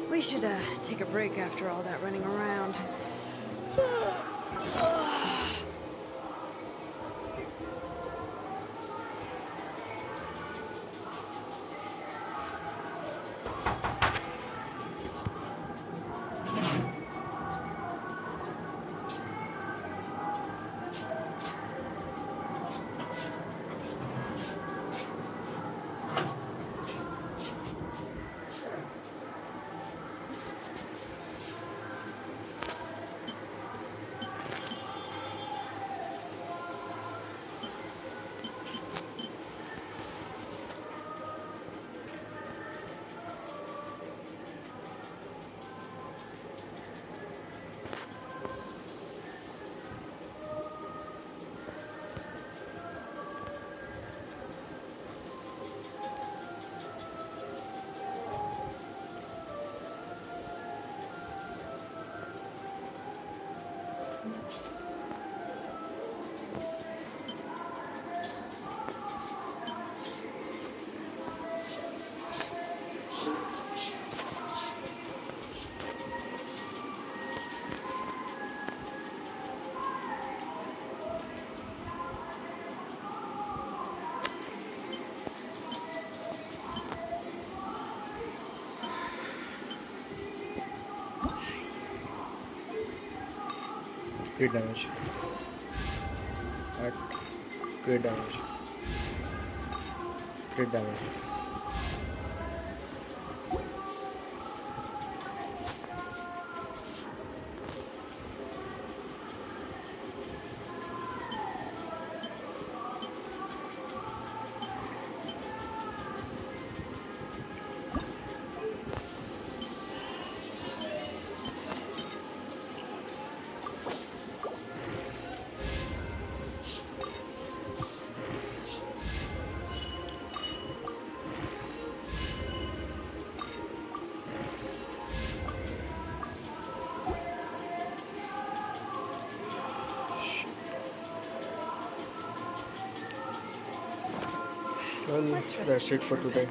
We should take a break after all that running around. Crit damage. At crit damage. Crit damage. Well, that's it for today.